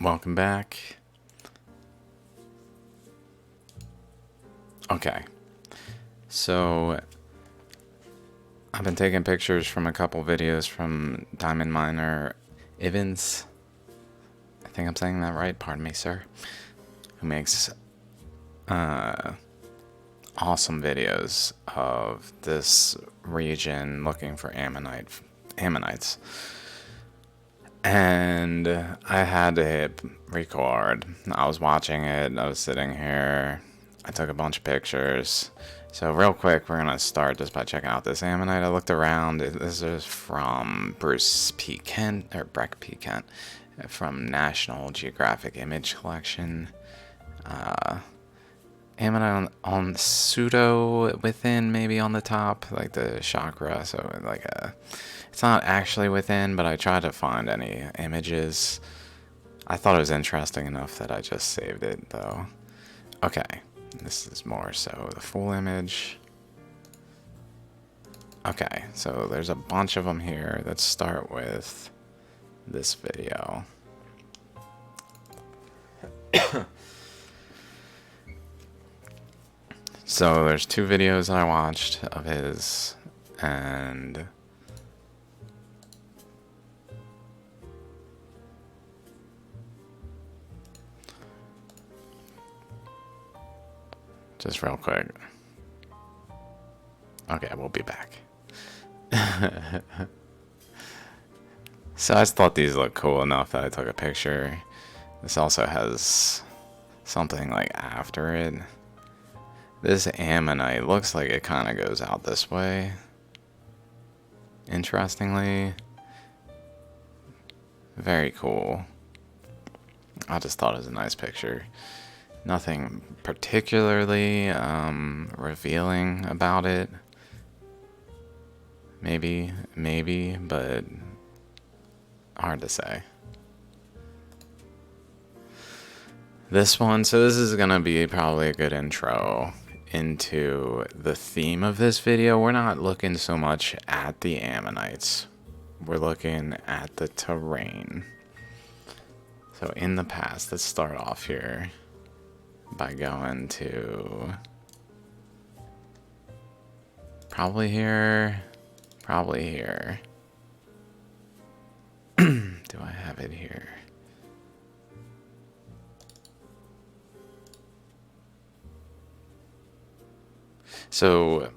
Welcome back. Okay, so I've been taking pictures from a couple videos from Diamond Miner Ivins. I think I'm saying that right, pardon me, sir. Who makes awesome videos of this region looking for Ammonites. And I had to hit record. I was watching it, I was sitting here, I took a bunch of pictures. So real quick, we're gonna start just by checking out this Ammonite. I looked around. This is from Bruce P. Kent, or Breck P. Kent, from National Geographic Image Collection. Ammonite on pseudo within, maybe on the top, like the chakra. So like it's not actually within, but I tried to find any images. I thought it was interesting enough that I just saved it, though. Okay, this is more so the full image. Okay, so there's a bunch of them here. Let's start with this video. So there's two videos I watched of his, and just real quick. Okay, we'll be back. So I just thought these looked cool enough that I took a picture. This also has something like after it. This Ammonite looks like it kind of goes out this way. Interestingly. Very cool. I just thought it was a nice picture. Nothing particularly revealing about it. Maybe, but hard to say. This one, so this is gonna be probably a good intro into the theme of this video. We're not looking so much at the Ammonites. We're looking at the terrain. So in the past, let's start off here by going to probably here. Do I have it here? So,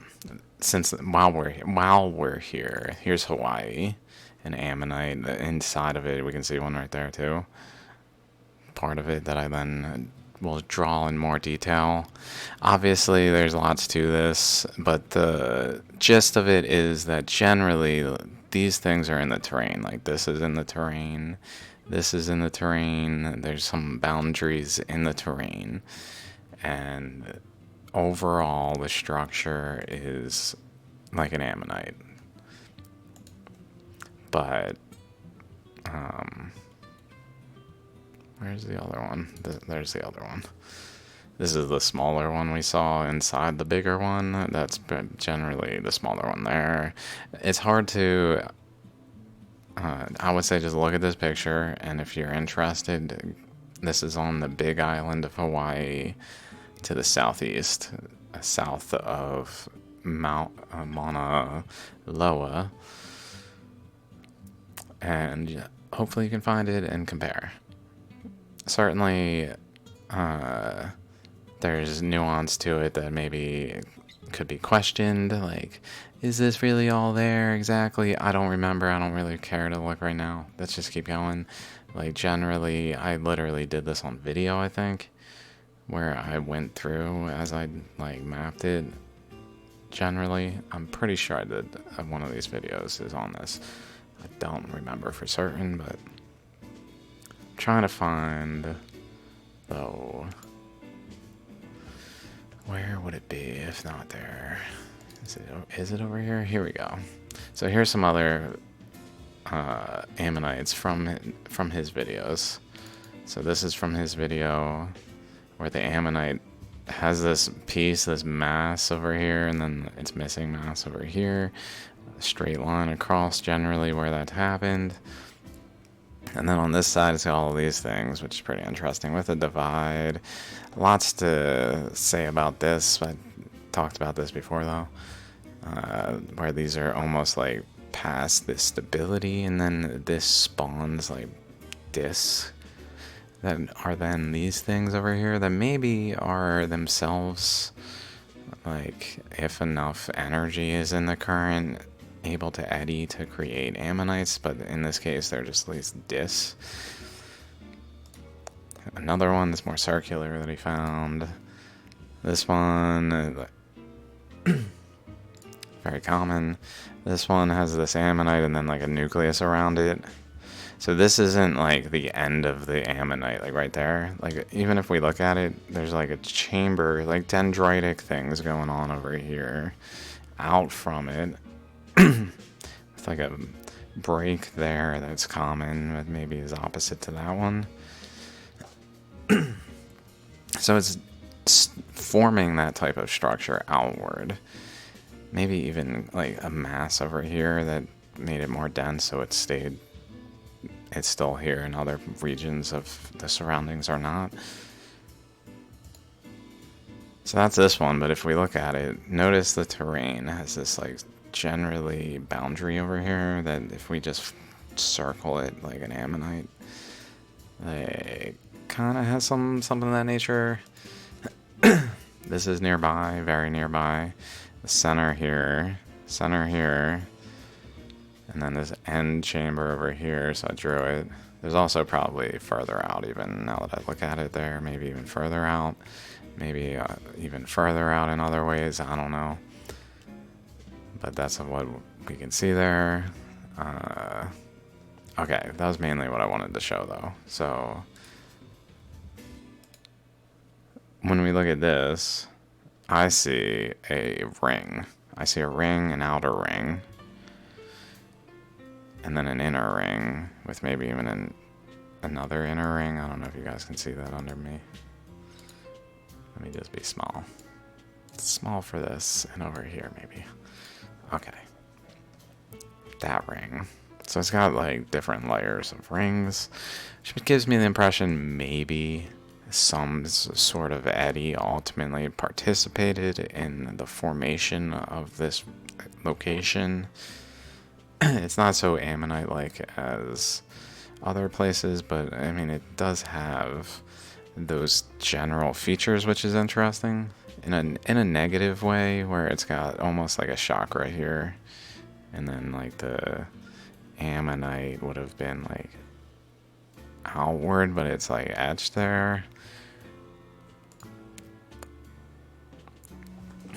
since while we're here, here's Hawaii, an Ammonite. Inside of it, we can see one right there too. Part of it that I then will draw in more detail. Obviously, there's lots to this, but the gist of it is that generally these things are in the terrain. Like this is in the terrain, this is in the terrain. There's some boundaries in the terrain, and overall the structure is like an Ammonite. But where's the other one? There's the other one. This is the smaller one we saw inside the bigger one. That's generally the smaller one there. It's hard to... I would say just look at this picture, and if you're interested, this is on the big island of Hawaii to the southeast, south of Mount Mauna Loa. And hopefully you can find it and compare. Certainly, there's nuance to it that maybe could be questioned, like, is this really all there exactly? I don't remember. I don't really care to look right now. Let's just keep going. Like, generally, I literally did this on video, I think, where I went through as I, like, mapped it. Generally, I'm pretty sure I did one of these videos is on this. I don't remember for certain, but I'm trying to find, though, where would it be if not there? Is it over here? Here we go. So here's some other Ammonites from his videos. So this is from his video where the Ammonite has this piece, this mass over here, and then it's missing mass over here. A straight line across generally where that happened. And then on this side, it's got all of these things, which is pretty interesting with a divide. Lots to say about this. I talked about this before, though, where these are almost like past this stability, and then this spawns like discs that are then these things over here that maybe are themselves, like, if enough energy is in the current, able to eddy to create ammonites, but in this case they're just these discs. Another one that's more circular that he found. This one, very common. This one has this ammonite and then like a nucleus around it. So this isn't like the end of the ammonite, like right there. Like even if we look at it, there's like a chamber, like dendritic things going on over here, out from it. With like a break there that's common, but maybe is opposite to that one. So it's forming that type of structure outward. Maybe even like a mass over here that made it more dense, so it's still here, and other regions of the surroundings are not. So that's this one, but if we look at it, notice the terrain has this like generally boundary over here that if we just circle it like an ammonite, like kind of has something of that nature. This is nearby, very nearby. The center here, and then this end chamber over here, so I drew it. There's also probably further out even, now that I look at it there, maybe even further out. Maybe even further out in other ways, I don't know. But that's what we can see there. Okay, that was mainly what I wanted to show though. So when we look at this, I see a ring. I see a ring, an outer ring, and then an inner ring with maybe even another inner ring. I don't know if you guys can see that under me. Let me just be small. It's small for this, and over here maybe. Okay. That ring. So it's got like different layers of rings, which gives me the impression maybe some sort of eddy ultimately participated in the formation of this location. It's not so ammonite-like as other places, but I mean it does have those general features, which is interesting in a negative way, where it's got almost like a chakra here, and then like the ammonite would have been like outward, but it's like etched there.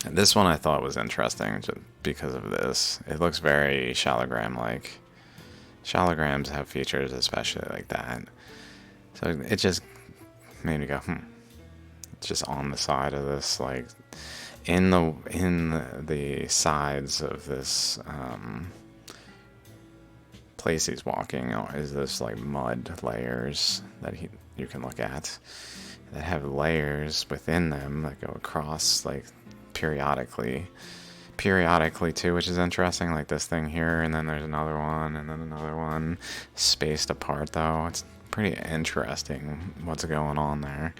And this one I thought was interesting just because of this. It looks very shallogram-like. Shallograms have features especially like that. So it just made me go, It's just on the side of this, like in the sides of this place he's walking is this like mud layers that you can look at that have layers within them that go across like periodically too, which is interesting, like this thing here, and then there's another one, and then another one spaced apart though. It's pretty interesting what's going on there.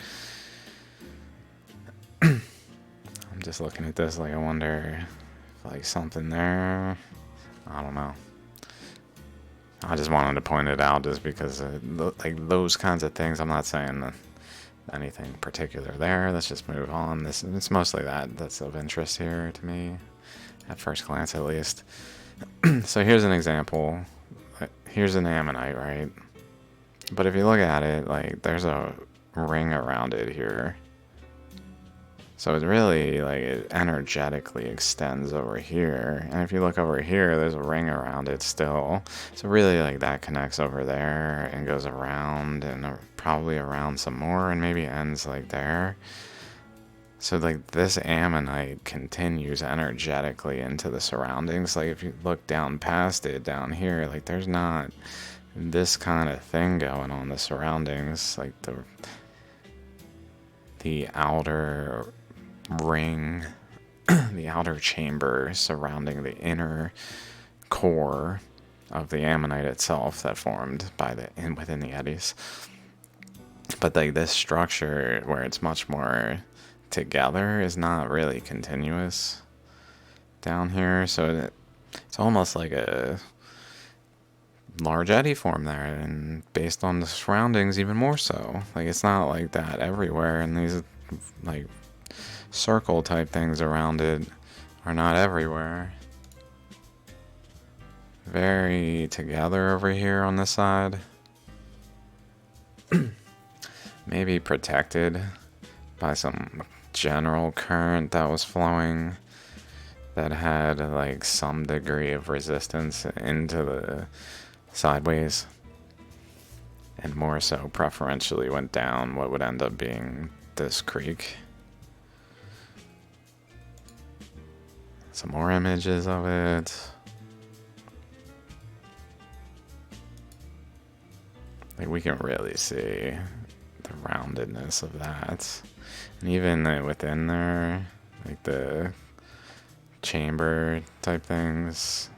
I'm just looking at this like I wonder if like something there, I don't know. I just wanted to point it out just because like those kinds of things. I'm not saying that anything particular there. Let's just move on. It's mostly that's of interest here to me at first glance, at least. So here's an example. Here's an ammonite, right? But if you look at it, like there's a ring around it here. So it's really like it energetically extends over here. And if you look over here, there's a ring around it still. So really like that connects over there and goes around and probably around some more and maybe ends like there. So like this ammonite continues energetically into the surroundings. Like if you look down past it down here, like there's not this kind of thing going on the surroundings. Like the outer ring, the outer chamber surrounding the inner core of the ammonite itself that formed within the eddies. But like this structure where it's much more together is not really continuous down here, so it's almost like a large eddy form there, and based on the surroundings even more so. Like it's not like that everywhere, and these like circle type things around it are not everywhere. Very together over here on this side. Maybe protected by some general current that was flowing that had like some degree of resistance into the sideways, and more so preferentially went down what would end up being this creek. Some more images of it. Like we can really see the roundedness of that, and even within there, like the chamber type things.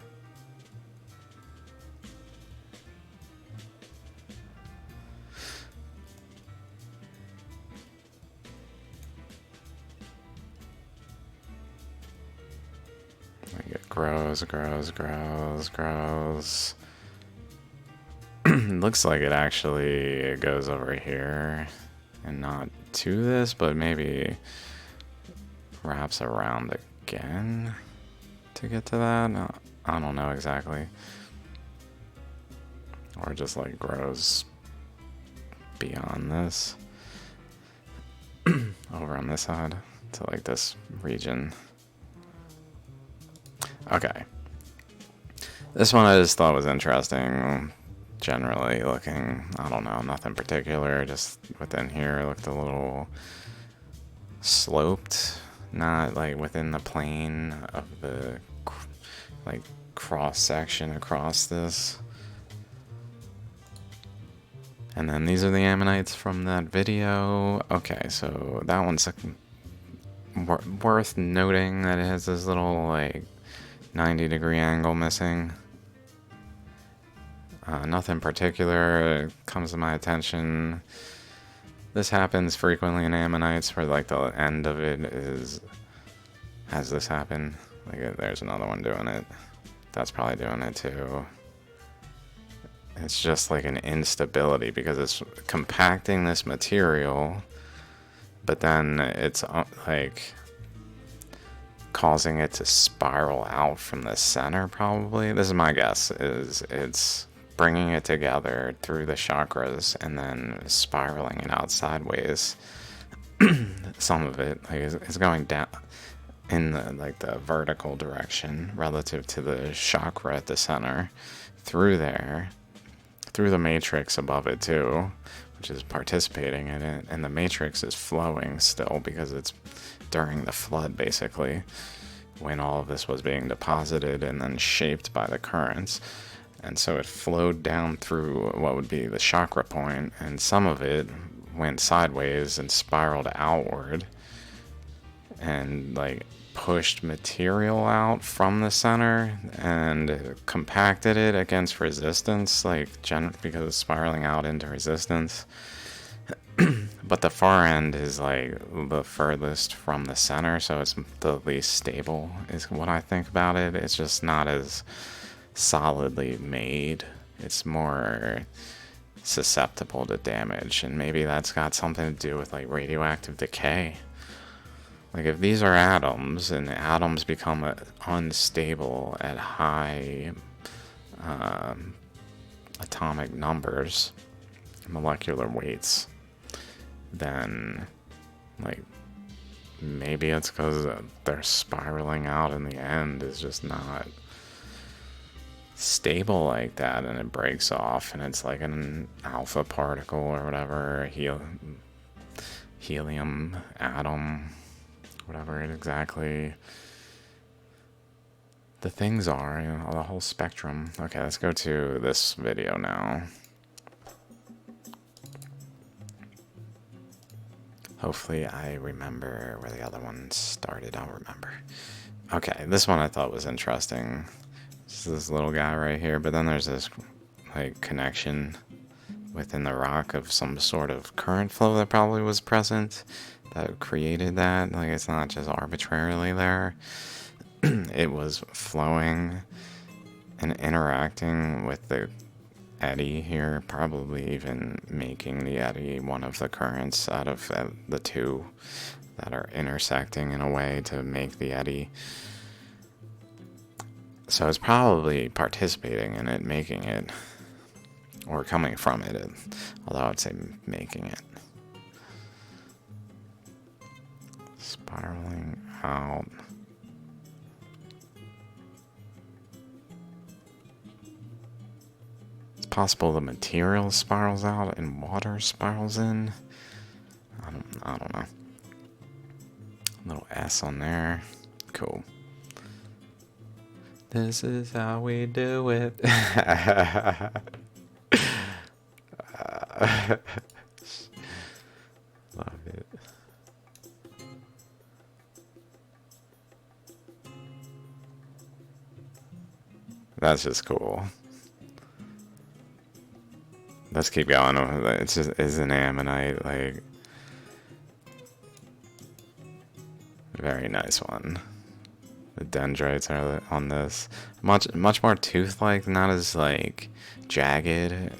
Like it grows. Looks like it actually goes over here and not to this, but maybe wraps around again to get to that. No, I don't know exactly. Or just like grows beyond this over on this side to like this region. Okay. This one I just thought was interesting. Generally looking, I don't know, nothing particular, just within here looked a little sloped, not like within the plane of the like cross section across this. And then these are the ammonites from that video. Okay, so that one's worth noting that it has this little like 90-degree angle missing. Nothing particular comes to my attention. This happens frequently in ammonites where like the end of it has this happen. Like there's another one doing it. That's probably doing it too. It's just like an instability because it's compacting this material, but then it's like causing it to spiral out from the center probably. This is my guess, is it's bringing it together through the chakras and then spiraling it out sideways. Some of it like is going down in the like the vertical direction relative to the chakra at the center, through there, through the matrix above it too, which is participating in it, and the matrix is flowing still because it's during the flood basically, when all of this was being deposited and then shaped by the currents. And so it flowed down through what would be the chakra point, and some of it went sideways and spiraled outward and like pushed material out from the center and compacted it against resistance, like because it's spiraling out into resistance. But the far end is like the furthest from the center, so it's the least stable is what I think about it. It's just not as solidly made. It's more susceptible to damage, and maybe that's got something to do with like radioactive decay. Like if these are atoms and the atoms become unstable at high atomic numbers, molecular weights, then like maybe it's because they're spiraling out in the end is just not stable like that, and it breaks off and it's like an alpha particle or whatever, helium atom, whatever it exactly the things are, you know, the whole spectrum. Okay, let's go to this video now. Hopefully I remember where the other one started. I'll remember. Okay, this one I thought was interesting. Just this little guy right here, but then there's this like connection within the rock of some sort of current flow that probably was present that created that. Like, it's not just arbitrarily there. It was flowing and interacting with the eddy here, probably even making the eddy one of the currents out of the two that are intersecting in a way to make the eddy. So it's probably participating in it, making it, or coming from it, although I'd say making it. Spiraling out. It's possible the material spirals out and water spirals in. I don't know. Little S on there. Cool. This is how we do it. Love it. That's just cool. Let's keep going. It's an ammonite, like, very nice one. The dendrites are on this much more tooth-like, not as like jagged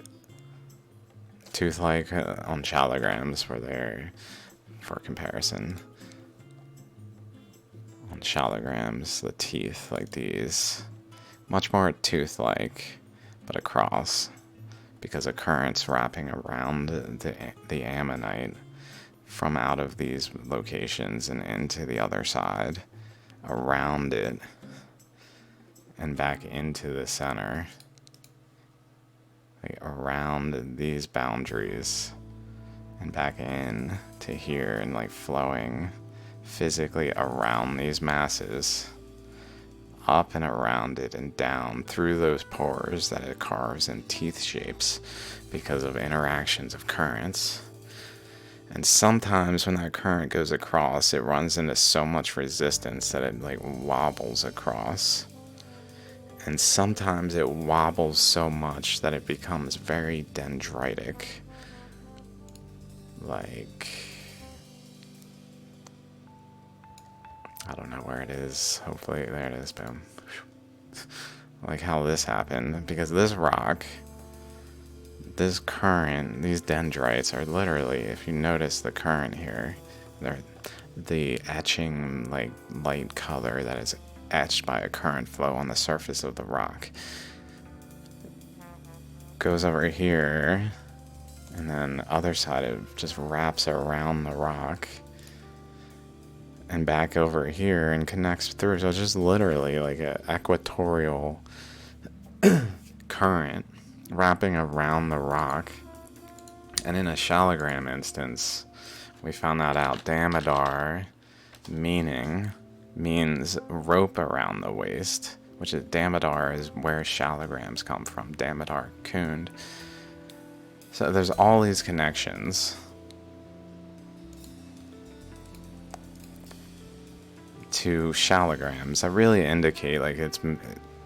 tooth-like on shallograms for comparison. On shallograms, the teeth like these, much more tooth-like, but across, because of currents wrapping around the ammonite from out of these locations and into the other side, around it, and back into the center, like around these boundaries and back in to here, and like flowing physically around these masses, up and around it and down through those pores that it carves in teeth shapes because of interactions of currents. And sometimes when that current goes across, it runs into so much resistance that it like wobbles across. And sometimes it wobbles so much that it becomes very dendritic. Like, I don't know where it is. Hopefully, there it is, boom. Like how this happened, because this rock, this current, these dendrites are literally, if you notice the current here, they're the etching, like, light color that is etched by a current flow on the surface of the rock goes over here, and then other side it just wraps around the rock and back over here and connects through. So it's just literally like an equatorial current wrapping around the rock. And in a shallogram instance, we found that out. Damodar means rope around the waist, which is Damodar is where shallograms come from. Damodar Kund. So there's all these connections to shallograms that really indicate like it's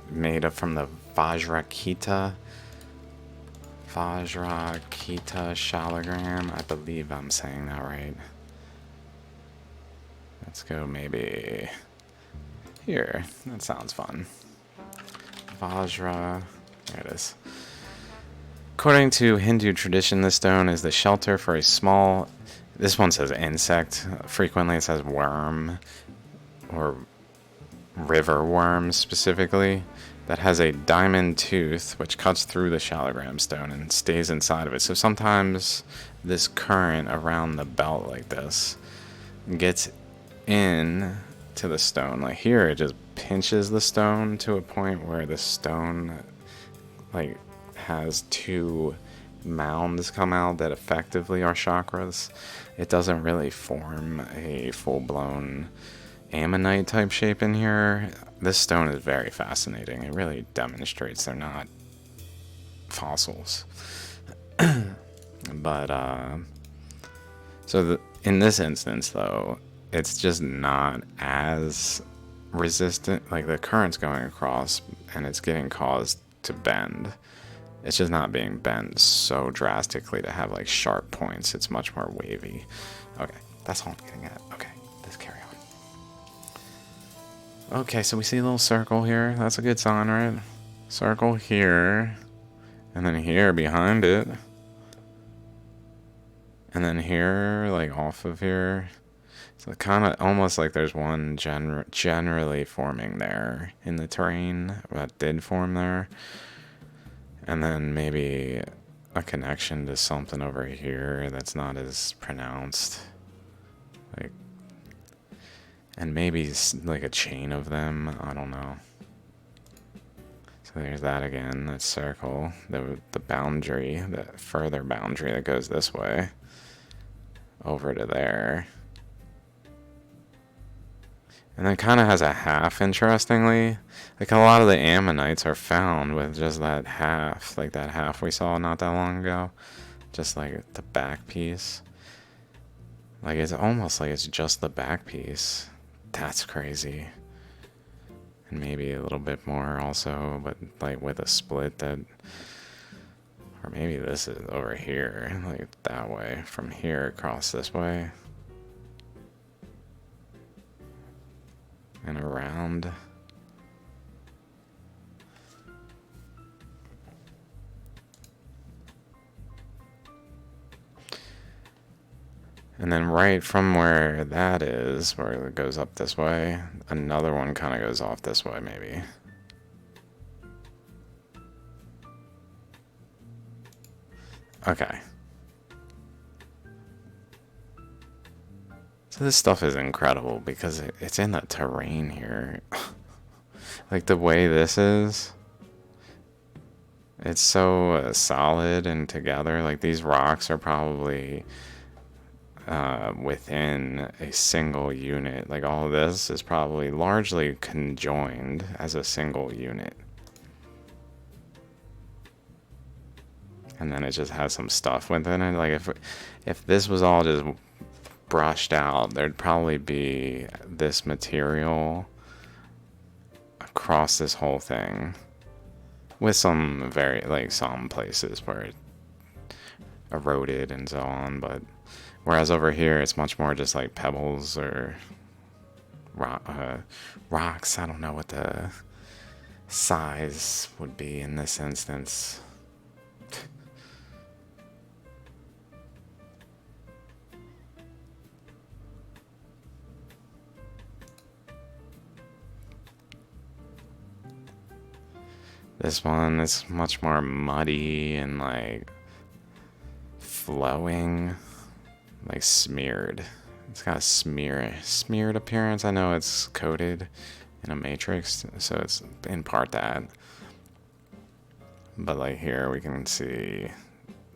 made up from the Vajrakita shallogram. I believe I'm saying that right. Let's go maybe here. That sounds fun. Vajra. There it is. According to Hindu tradition, this stone is the shelter for a small... This one says insect. Frequently it says worm, or river worm specifically, that has a diamond tooth which cuts through the shallogram stone and stays inside of it. So sometimes this current around the belt like this gets in to the stone. Like here it just pinches the stone to a point where the stone like has two mounds come out that effectively are chakras. It doesn't really form a full-blown ammonite type shape in here. This stone is very fascinating. It really demonstrates they're not fossils. But in this instance though, it's just not as resistant, like the current's going across and it's getting caused to bend. It's just not being bent so drastically to have like sharp points. It's much more wavy. Okay, that's all I'm getting at. Okay, let's carry on. Okay, so we see a little circle here. That's a good sign, right? Circle here. And then here behind it. And then here, like off of here. So kind of almost like there's one generally forming there in the terrain that did form there. And then maybe a connection to something over here that's not as pronounced. Like, and maybe like a chain of them. I don't know. So there's that again, that circle. The boundary, the further boundary that goes this way. Over to there. And then kind of has a half, interestingly. Like a lot of the Ammonites are found with just that half. Like that half we saw not that long ago. Just like the back piece. Like it's almost like it's just the back piece. That's crazy. And maybe a little bit more also, but like with a split that... Or maybe this is over here. Like that way. From here across this way. And around. And then right from where that is, where it goes up this way, another one kind of goes off this way maybe. Okay. So this stuff is incredible because it's in the terrain here. Like the way this is, it's so solid and together. Like these rocks are probably within a single unit. Like all of this is probably largely conjoined as a single unit. And then it just has some stuff within it. Like if this was all just brushed out, there'd probably be this material across this whole thing, with some some places where it eroded and so on. But whereas over here it's much more just like pebbles or rocks. I don't know what the size would be in this instance. This one is much more muddy and like flowing, like smeared. It's got a smeared appearance. I know it's coated in a matrix, so it's in part that. But like here we can see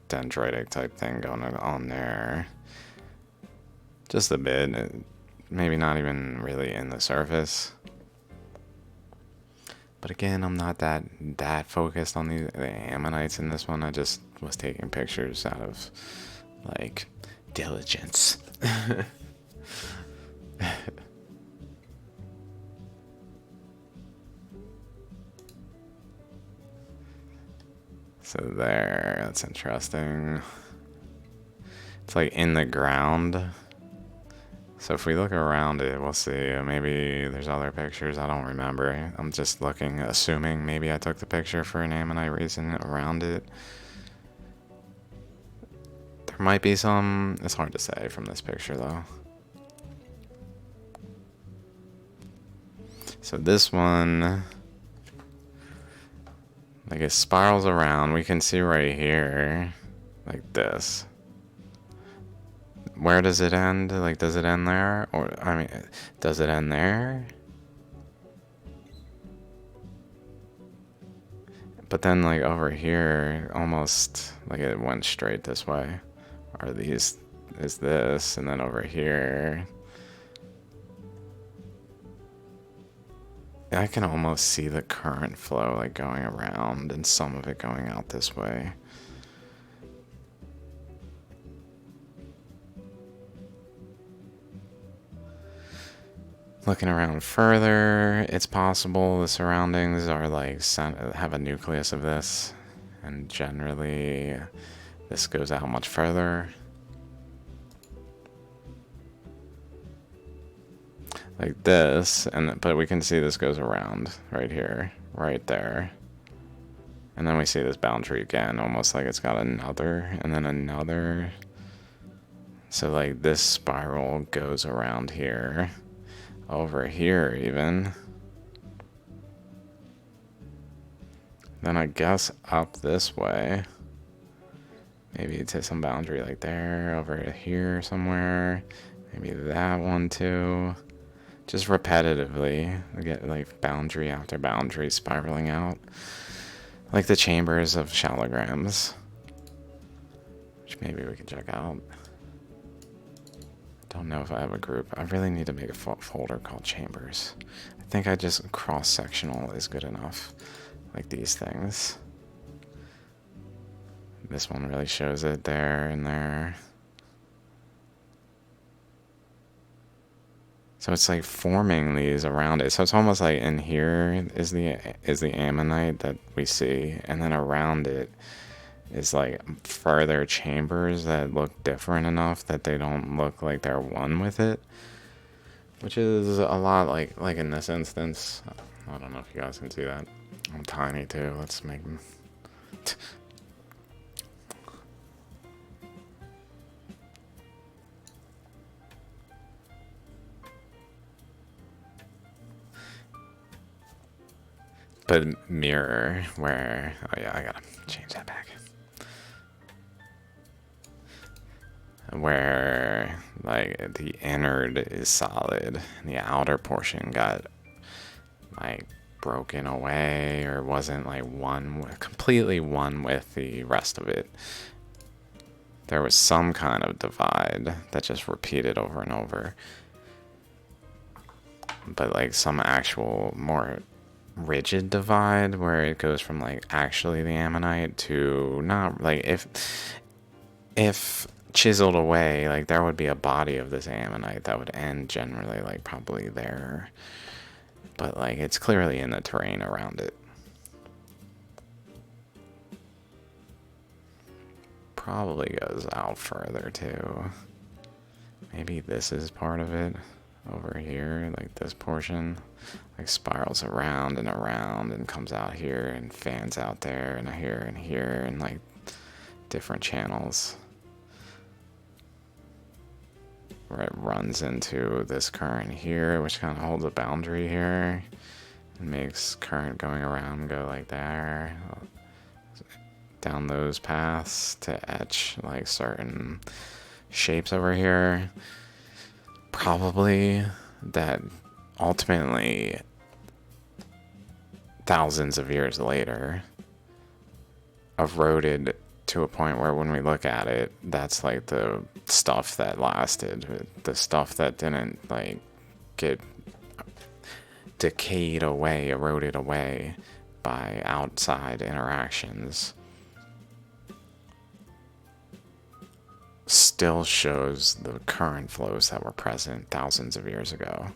dendritic type thing going on there. Just a bit, maybe not even really in the surface. But again, I'm not that focused on the Ammonites in this one. I just was taking pictures out of, like, diligence. So there, that's interesting. It's like in the ground. So if we look around it, we'll see. Maybe there's other pictures. I don't remember. I'm just looking, assuming maybe I took the picture for an Ammonite reason around it. There might be some. It's hard to say from this picture, though. So this one, like it spirals around. We can see right here, like this. Where does it end? Like, does it end there? Or, I mean, does it end there? But then, like, over here, almost, like, it went straight this way. Or these, is this, and then over here. I can almost see the current flow, like, going around, and some of it going out this way. Looking around further, it's possible the surroundings are like have a nucleus of this, and generally this goes out much further. Like this, but we can see this goes around right here, right there. And then we see this boundary again, almost like it's got another, and then another. So like this spiral goes around here, over here even. Then I guess up this way. Maybe to some boundary like there, over here somewhere. Maybe that one too. Just repetitively, we get like boundary after boundary spiraling out. Like the chambers of shallograms. Which maybe we can check out. Don't know if I have a group. I really need to make a folder called chambers. I think I just cross-sectional is good enough. Like these things. This one really shows it there and there. So it's like forming these around it. So it's almost like in here is the ammonite that we see, and then around it is like further chambers that look different enough that they don't look like they're one with it. Which is a lot like in this instance. I don't know if you guys can see that. I'm tiny too. Let's make them. But mirror where, oh yeah, I gotta change that back. Where like the innard is solid and the outer portion got like broken away or wasn't like completely one with the rest of it. There was some kind of divide that just repeated over and over. But like some actual more rigid divide where it goes from like actually the ammonite to not, like if chiseled away, like there would be a body of this ammonite that would end generally like probably there, but like it's clearly in the terrain around it. Probably goes out further too. Maybe this is part of it over here, like this portion. Like spirals around and comes out here and fans out there and here and like different channels where it runs into this current here, which kind of holds a boundary here and makes current going around go like there down those paths to etch like certain shapes over here. Probably that ultimately thousands of years later eroded to a point where when we look at it, that's like the stuff that lasted, the stuff that didn't like get decayed away, eroded away by outside interactions, still shows the current flows that were present thousands of years ago.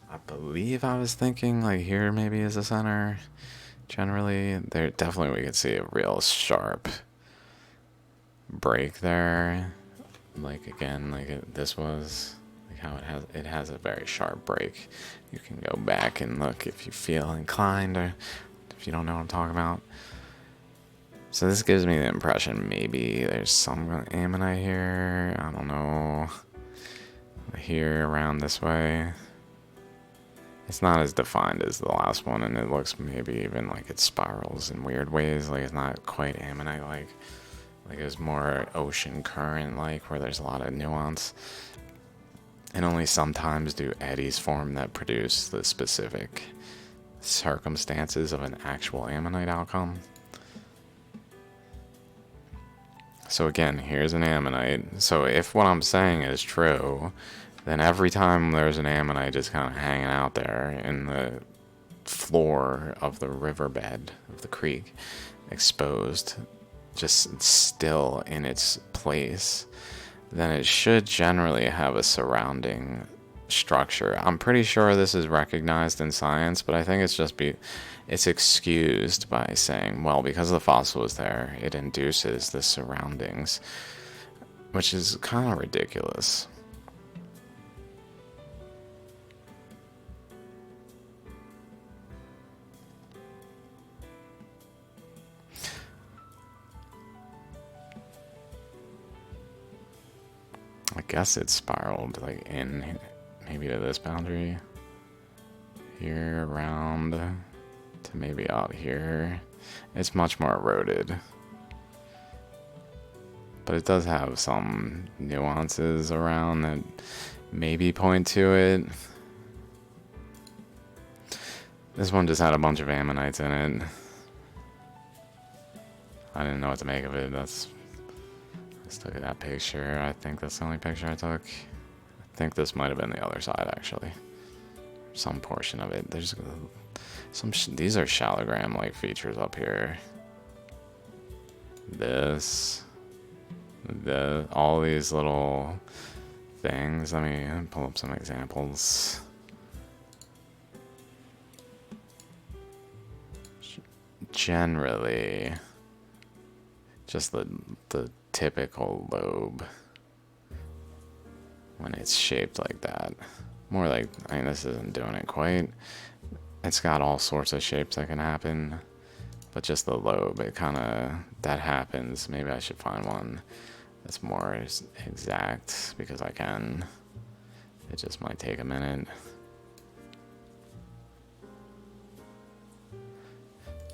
I believe I was thinking like here maybe is the center. Generally, there definitely we could see a real sharp break there. Like again, like this was like how it has a very sharp break. You can go back and look if you feel inclined, or if you don't know what I'm talking about. So this gives me the impression maybe there's some ammonite here. I don't know. Here around this way. It's not as defined as the last one, and it looks maybe even like it spirals in weird ways. Like it's not quite ammonite-like. Like it's more ocean current-like, where there's a lot of nuance. And only sometimes do eddies form that produce the specific circumstances of an actual ammonite outcome. So again, here's an ammonite. So if what I'm saying is true, then every time there's an ammonite just kind of hanging out there in the floor of the riverbed of the creek, exposed, just still in its place, then it should generally have a surrounding structure. I'm pretty sure this is recognized in science, but I think it's excused by saying, well, because the fossil is there, it induces the surroundings, which is kind of ridiculous. I guess it spiraled like in maybe to this boundary here around to maybe out here. It's much more eroded, but it does have some nuances around that maybe point to it. This one just had a bunch of Ammonites in it. I didn't know what to make of it. Let's look at that picture. I think that's the only picture I took. I think this might have been the other side, actually. Some portion of it. There's some. These are shallogram-like features up here. All these little things. Let me pull up some examples. Generally, just the typical lobe when it's shaped like that. More like, I mean, this isn't doing it quite. It's got all sorts of shapes that can happen, but just the lobe, it kind of, that happens. Maybe I should find one that's more exact because I can. It just might take a minute.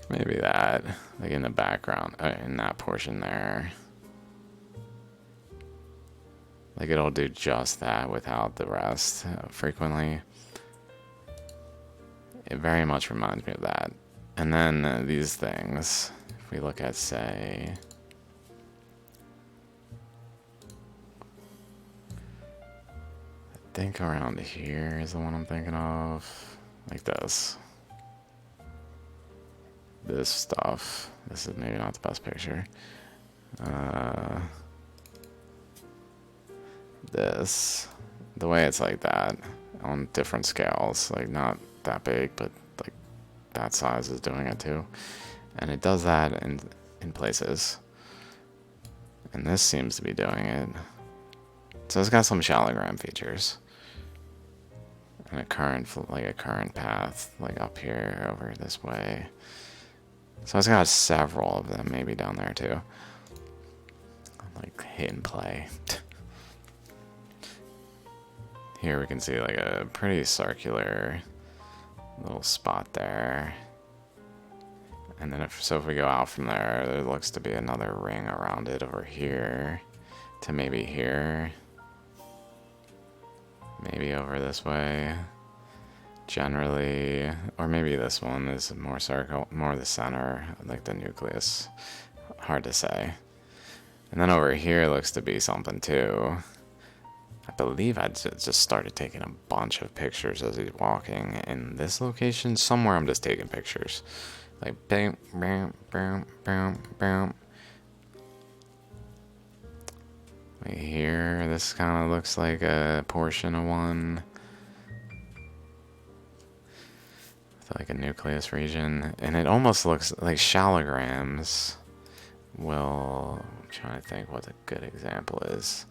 Maybe that, like in the background, in that portion there. Like it'll do just that without the rest frequently. It very much reminds me of that. And then these things, if we look at, say, I think around here is the one I'm thinking of. Like this. This stuff. This is maybe not the best picture. This. The way it's like that on different scales. Like not that big, but like that size is doing it too. And it does that in places. And this seems to be doing it. So it's got some shallogram features. And a current path, like up here, over this way. So it's got several of them, maybe down there too. Like hit and play. Here we can see like a pretty circular little spot there. And then if we go out from there, there looks to be another ring around it over here to maybe here. Maybe over this way. Generally, or maybe this one is more circle, more the center, like the nucleus. Hard to say. And then over here looks to be something too. I believe I just started taking a bunch of pictures as he's walking in this location. Somewhere I'm just taking pictures. Like bam, bam, bam, bam, bam. Right here, this kind of looks like a portion of one. Like a nucleus region, and it almost looks like shallograms will, I'm trying to think what a good example is.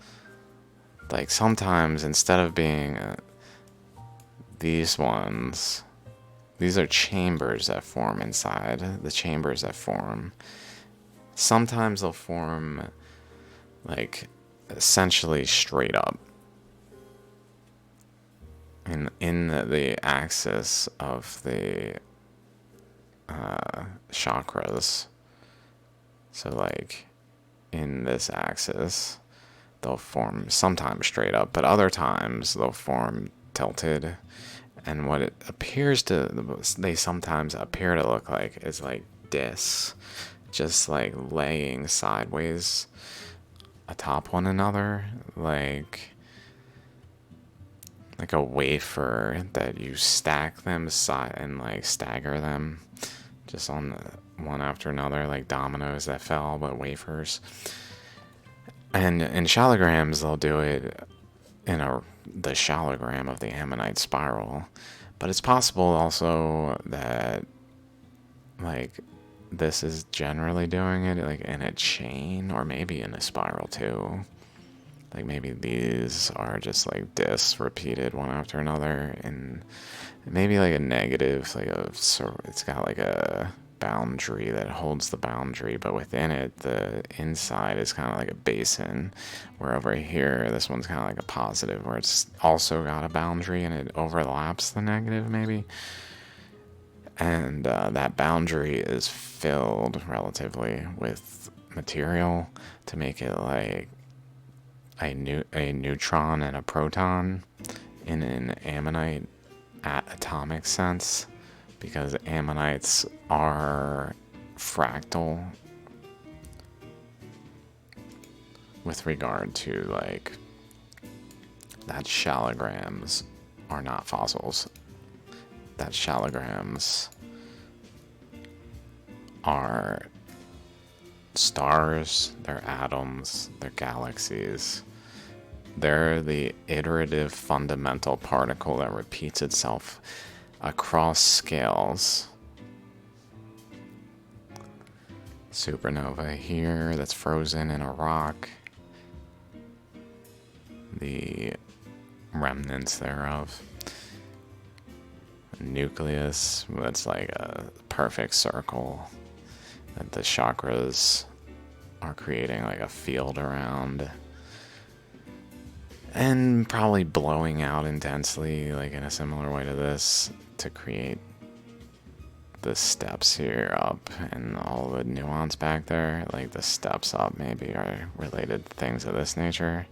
Like sometimes instead of being these ones, these are chambers that form inside, the chambers that form. Sometimes they'll form like essentially straight up. In the axis of the chakras. So like in this axis, they'll form sometimes straight up, but other times they'll form tilted. And what it appears to, they sometimes appear to look like is like discs, just like laying sideways atop one another, like a wafer that you stack them and like stagger them, just on one after another, like dominoes that fell, but wafers. And in shallograms, they'll do it in the shallogram of the Ammonite spiral. But it's possible also that, like, this is generally doing it like in a chain, or maybe in a spiral too. Like maybe these are just like discs repeated one after another, and maybe like a negative, like it's got like a boundary that holds the boundary, but within it, the inside is kind of like a basin, where over here, this one's kind of like a positive, where it's also got a boundary and it overlaps the negative maybe. And that boundary is filled relatively with material to make it like a neutron and a proton in an ammonite atomic sense, because ammonites are fractal with regard to like that shallograms are not fossils. That shallograms are stars, they're atoms, they're galaxies. They're the iterative fundamental particle that repeats itself across scales. Supernova here that's frozen in a rock. The remnants thereof. Nucleus that's like a perfect circle that the chakras are creating like a field around, and probably blowing out intensely like in a similar way to this to create the steps here up, and all the nuance back there, like the steps up maybe are related to things of this nature,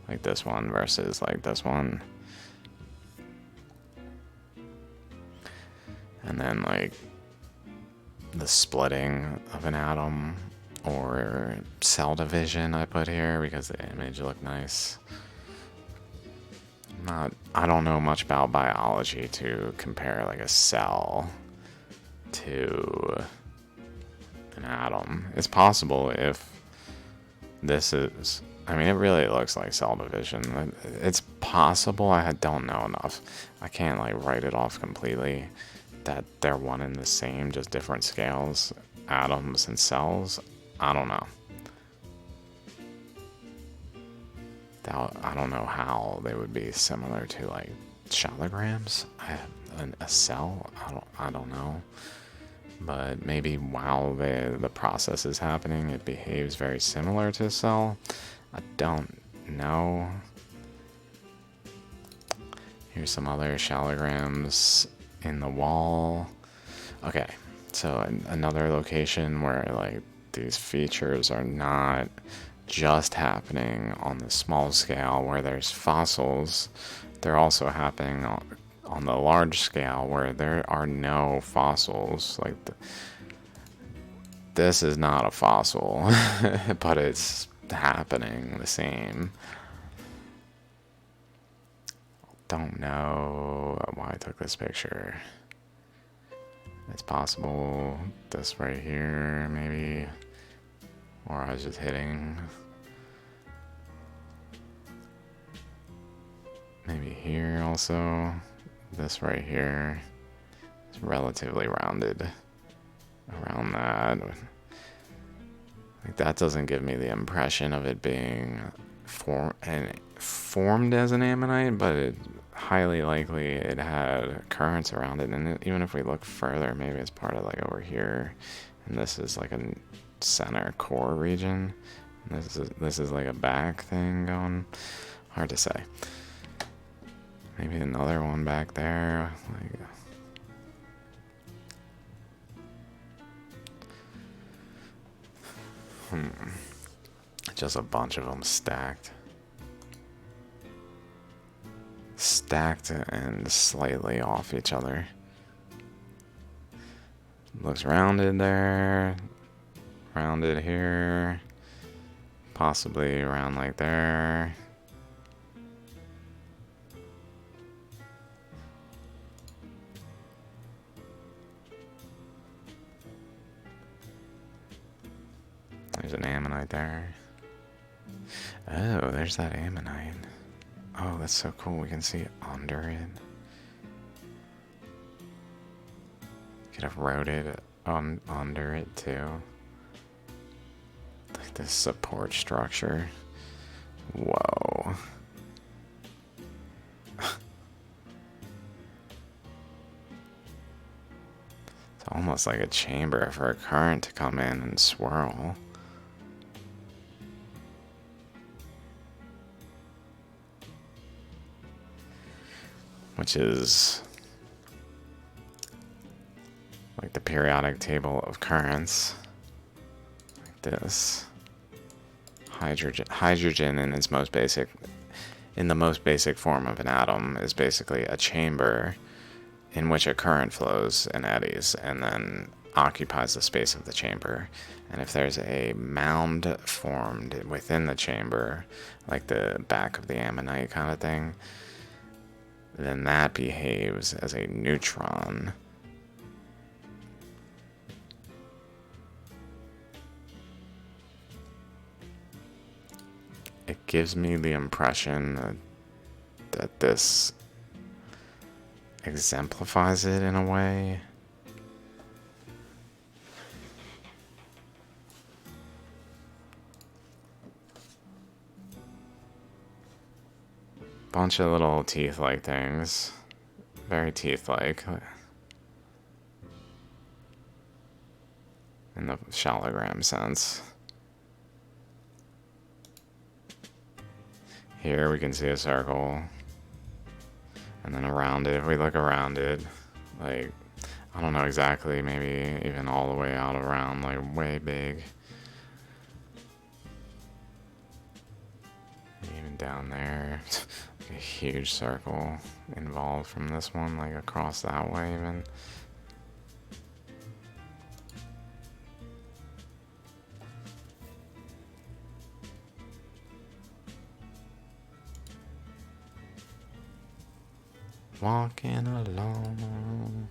like this one versus like this one. And then like the splitting of an atom or cell division I put here because the image looked nice. I don't know much about biology to compare like a cell to an atom. It's possible if this is, I mean, it really looks like cell division. It's possible, I don't know enough. I can't like write it off completely that they're one and the same, just different scales, atoms and cells. I don't know. I don't know how they would be similar to like shallograms. A cell. I don't know. But maybe while the process is happening, it behaves very similar to a cell. I don't know. Here's some other shallograms in the wall. Okay, so another location where like these features are not just happening on the small scale where there's fossils, they're also happening on the large scale where there are no fossils. Like this is not a fossil, but it's happening the same. Don't know why I took this picture. It's possible this right here, maybe, or I was just hitting. Maybe here also. This right here is relatively rounded around that. Like that doesn't give me the impression of it being formed as an ammonite, but it highly likely it had currents around it. And even if we look further, maybe it's part of like over here, and this is like a center core region. And this is like a back thing going. Hard to say. Maybe another one back there. Like, just a bunch of them stacked. Stacked and slightly off each other. Looks rounded there. Rounded here. Possibly around like there. There's an ammonite there. Oh, there's that ammonite. Oh, that's so cool. We can see under it. Could have wrote it under it too. Like this support structure. Whoa. It's almost like a chamber for a current to come in and swirl. Which is like the periodic table of currents. Like this. Hydrogen in its most basic, in the most basic form of an atom, is basically a chamber in which a current flows and eddies and then occupies the space of the chamber. And if there's a mound formed within the chamber, like the back of the ammonite kind of thing, then that behaves as a neutron. It gives me the impression that this exemplifies it in a way. Bunch of little teeth-like things. Very teeth-like. In the shallogram sense. Here we can see a circle. And then around it, if we look around it, like, I don't know exactly, maybe even all the way out around, like way big. Even down there, like a huge circle involved from this one, like across that way even. Walking along,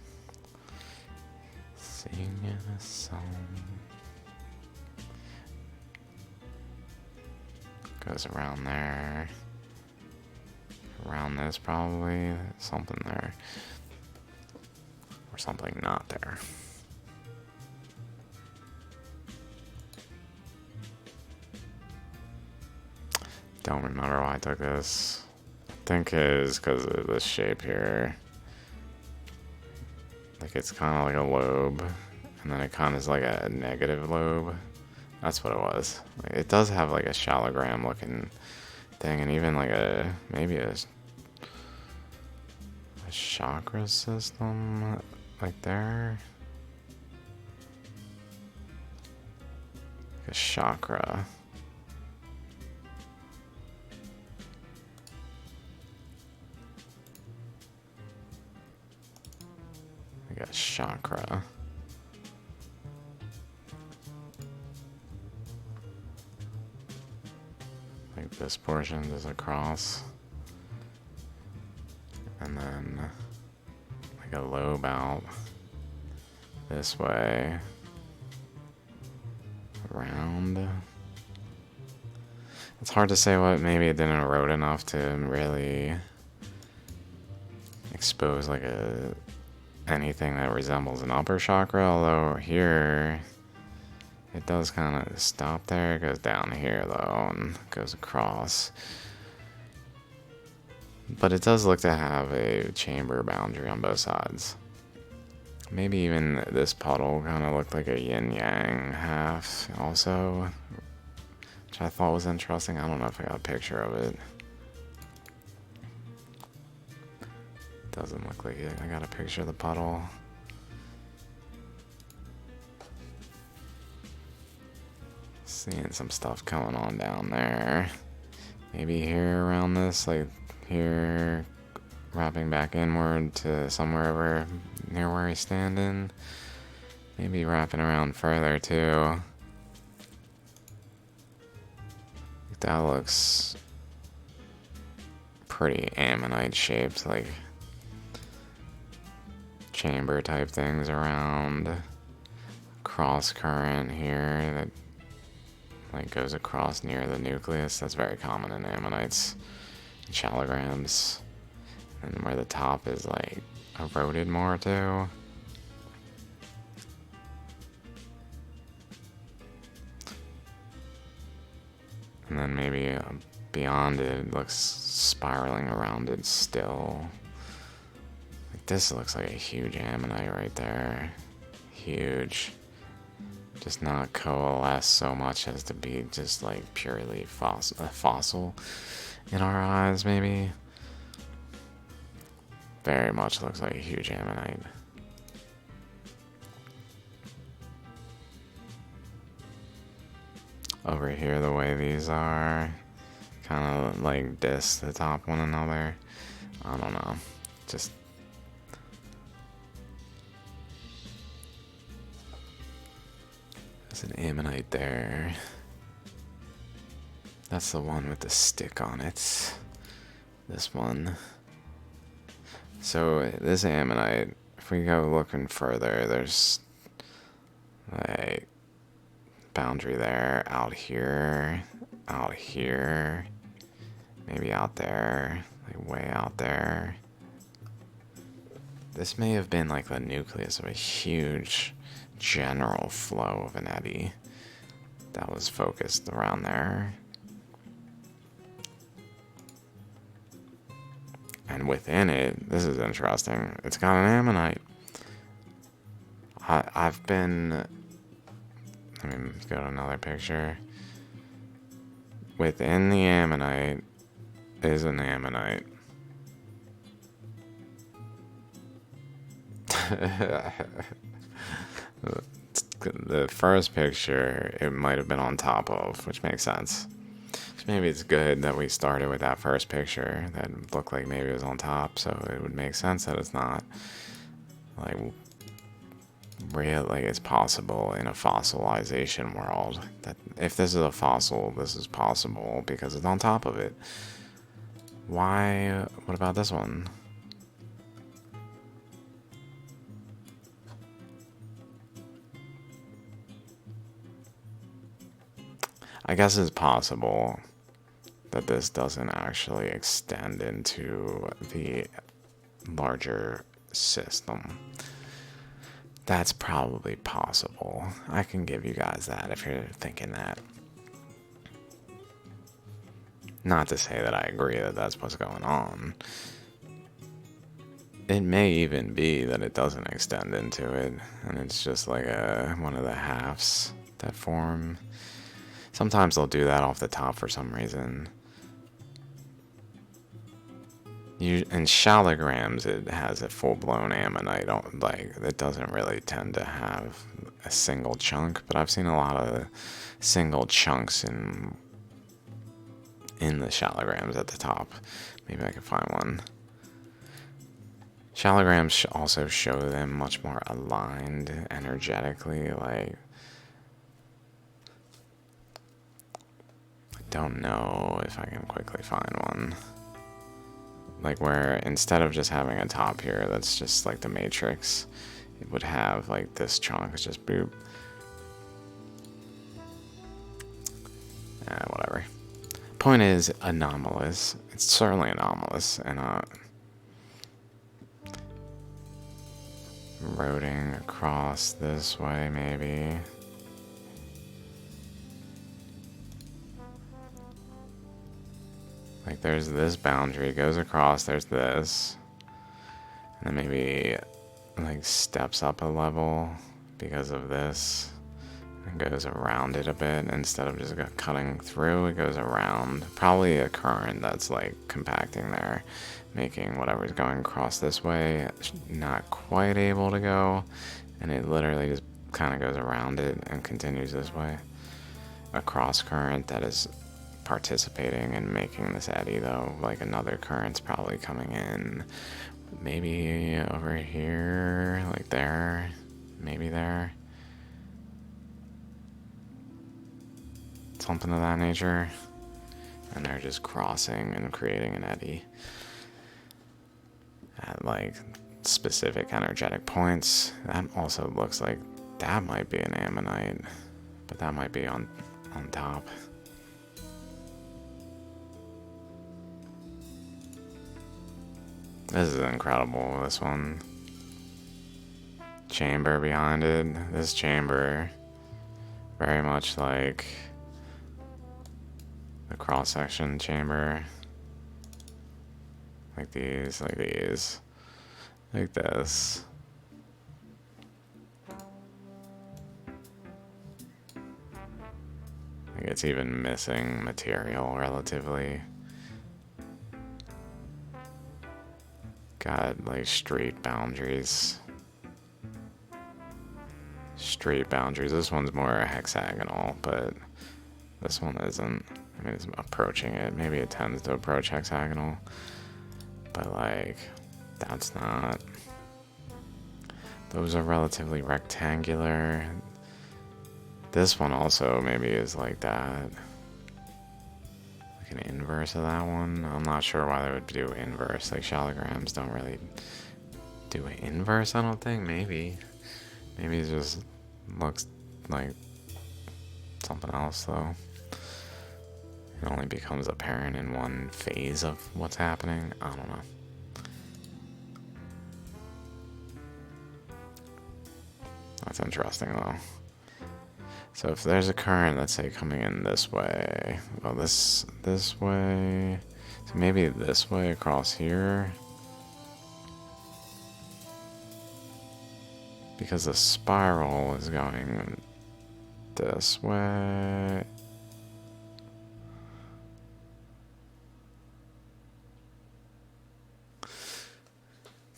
singing a song. Goes around there. Around this probably. Something there. Or something not there. Don't remember why I took this. I think it is because of this shape here. Like it's kind of like a lobe. And then it kind of is like a negative lobe. That's what it was. It does have like a shallogram looking thing, and even like a maybe a chakra system like there. Like a chakra. Like a chakra. This portion is across, and then like a lobe out this way around. It's hard to say what, maybe it didn't erode enough to really expose like anything that resembles an upper chakra, although here it does kind of stop there. It goes down here though and goes across. But it does look to have a chamber boundary on both sides. Maybe even this puddle kind of looked like a yin-yang half also, which I thought was interesting. I don't know if I got a picture of it. Doesn't look like it. I got a picture of the puddle. Seeing some stuff going on down there. Maybe here around this, like here, wrapping back inward to somewhere over near where he's standing. Maybe wrapping around further too. That looks pretty ammonite shaped, like chamber type things around. Cross current here that like goes across near the nucleus. That's very common in ammonites and shallograms. And where the top is like eroded more too. And then maybe beyond it looks spiraling around it still. Like this looks like a huge ammonite right there. Huge. Just not coalesce so much as to be just like purely fossil in our eyes, maybe. Very much looks like a huge ammonite. Over here, the way these are, kind of like diss the top one another. I don't know. Just there's an ammonite there. That's the one with the stick on it. This one. So this ammonite, if we go looking further, there's like boundary there, out here, maybe out there, like way out there. This may have been like the nucleus of a huge general flow of an eddy that was focused around there. And within it, this is interesting, it's got an ammonite. I've been, let me go to another picture. Within the ammonite is an ammonite. The first picture, it might have been on top of, which makes sense. So maybe it's good that we started with that first picture that looked like maybe it was on top, so it would make sense that it's not like real, like it's possible in a fossilization world that if this is a fossil, this is possible because it's on top of it. Why? What about this one? I guess it's possible that this doesn't actually extend into the larger system. That's probably possible. I can give you guys that if you're thinking that. Not to say that I agree that that's what's going on. It may even be that it doesn't extend into it, and it's just like one of the halves that form. Sometimes they'll do that off the top for some reason. In shallograms, it has a full-blown ammonite. Like, it doesn't really tend to have a single chunk, but I've seen a lot of single chunks in the shallograms at the top. Maybe I can find one. Shallograms also show them much more aligned energetically. Like, I don't know if I can quickly find one. Like where instead of just having a top here that's just like the matrix, it would have like this chunk. It's just boop. Whatever. Point is anomalous. It's certainly anomalous, and eroding across this way maybe. Like there's this boundary, it goes across, there's this, and then maybe like steps up a level because of this, and goes around it a bit. Instead of just cutting through, it goes around. Probably a current that's like compacting there, making whatever's going across this way not quite able to go, and it literally just kind of goes around it and continues this way. A cross current that is participating in making this eddy though, like another current's probably coming in, maybe over here, like there, maybe there, something of that nature, and they're just crossing and creating an eddy at like specific energetic points. That also looks like that might be an ammonite, but that might be on on top. This is incredible, this one. Chamber behind it. This chamber, very much like the cross-section chamber. Like these, like these. Like this. Like it's even missing material relatively. Got like street boundaries. Street boundaries. This one's more hexagonal, but this one isn't. I mean, it's approaching it. Maybe it tends to approach hexagonal, but like, that's not. Those are relatively rectangular. This one also maybe is like that. Like an inverse of that one. I'm not sure why they would do inverse. Like shallograms don't really do an inverse, I don't think. Maybe it just looks like something else though. It only becomes apparent in one phase of what's happening. I don't know. That's interesting though. So if there's a current, let's say, coming in this way, well, this way, so maybe this way across here, because the spiral is going this way.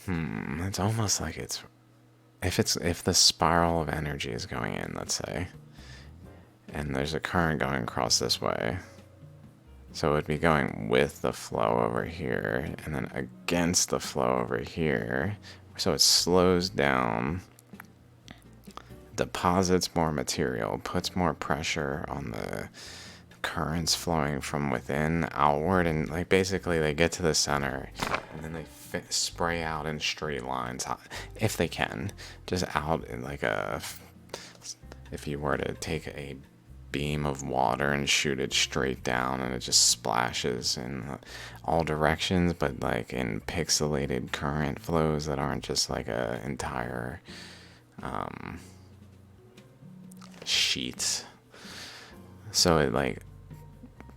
It's almost like it's if the spiral of energy is going in, let's say, and there's a current going across this way, so it would be going with the flow over here and then against the flow over here, so it slows down, deposits more material, puts more pressure on the currents flowing from within outward, and like basically they get to the center and then they spray out in straight lines if they can, just out in like if you were to take a beam of water and shoot it straight down and it just splashes in all directions, but like in pixelated current flows that aren't just like a entire sheets. So it like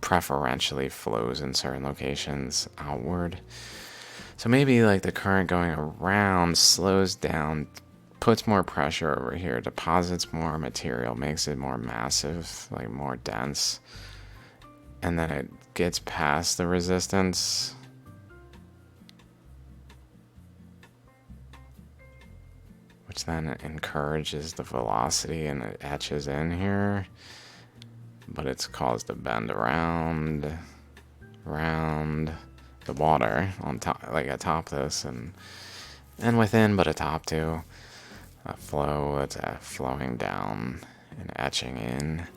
preferentially flows in certain locations outward. So maybe like the current going around slows down, puts more pressure over here, deposits more material, makes it more massive, like more dense, and then it gets past the resistance. Which then encourages the velocity and it etches in here. But it's caused to bend around the water on top, like atop this and within, but atop too. A flow that's flowing down and etching in.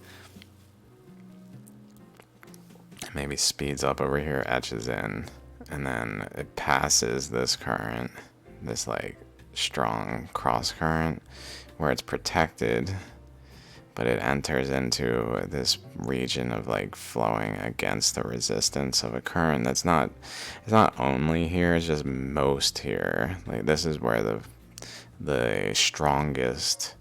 Maybe speeds up over here, etches in, and then it passes this current, this like strong cross current, where it's protected, but it enters into this region of like flowing against the resistance of a current that's not, it's not only here, it's just most here. Like this is where the strongest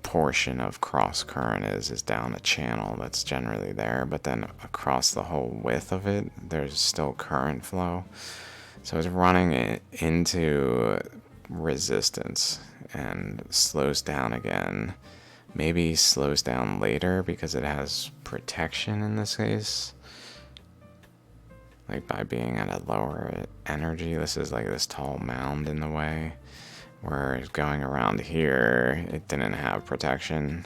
portion of cross current is down a channel that's generally there, but then across the whole width of it there's still current flow, so it's running into resistance and slows down again. Maybe slows down later because it has protection in this case, like by being at a lower energy. This is like this tall mound in the way, where it's going around here, it didn't have protection,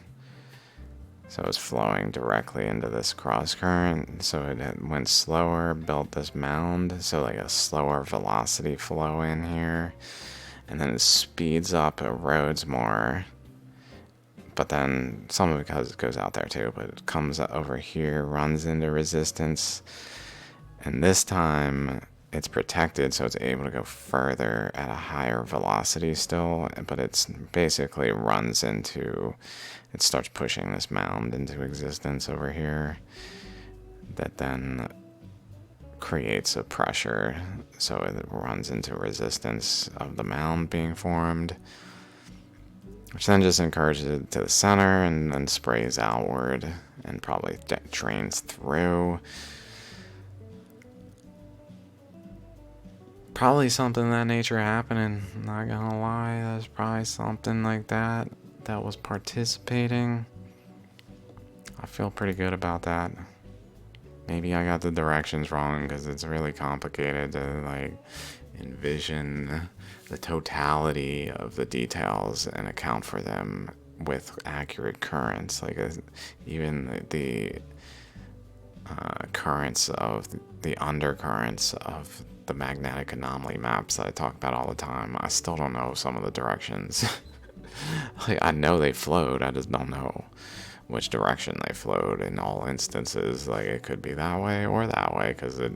so it's flowing directly into this cross current, so it went slower, built this mound, so like a slower velocity flow in here, and then it speeds up, erodes more, but then some of it goes out there too, but it comes over here, runs into resistance, and this time it's protected, so it's able to go further at a higher velocity still, but it's basically runs into, it starts pushing this mound into existence over here that then creates a pressure, so it runs into resistance of the mound being formed, which then just encourages it to the center and then sprays outward and probably drains through. Probably something of that nature happening, not gonna lie. There's probably something like that that was participating. I feel pretty good about that. Maybe I got the directions wrong because it's really complicated to like envision the totality of the details and account for them with accurate currents. Like even the currents of the undercurrents of the magnetic anomaly maps that I talk about all the time. I still don't know some of the directions. Like, I know they flowed, I just don't know which direction they flowed in all instances. Like, it could be that way or that way, because it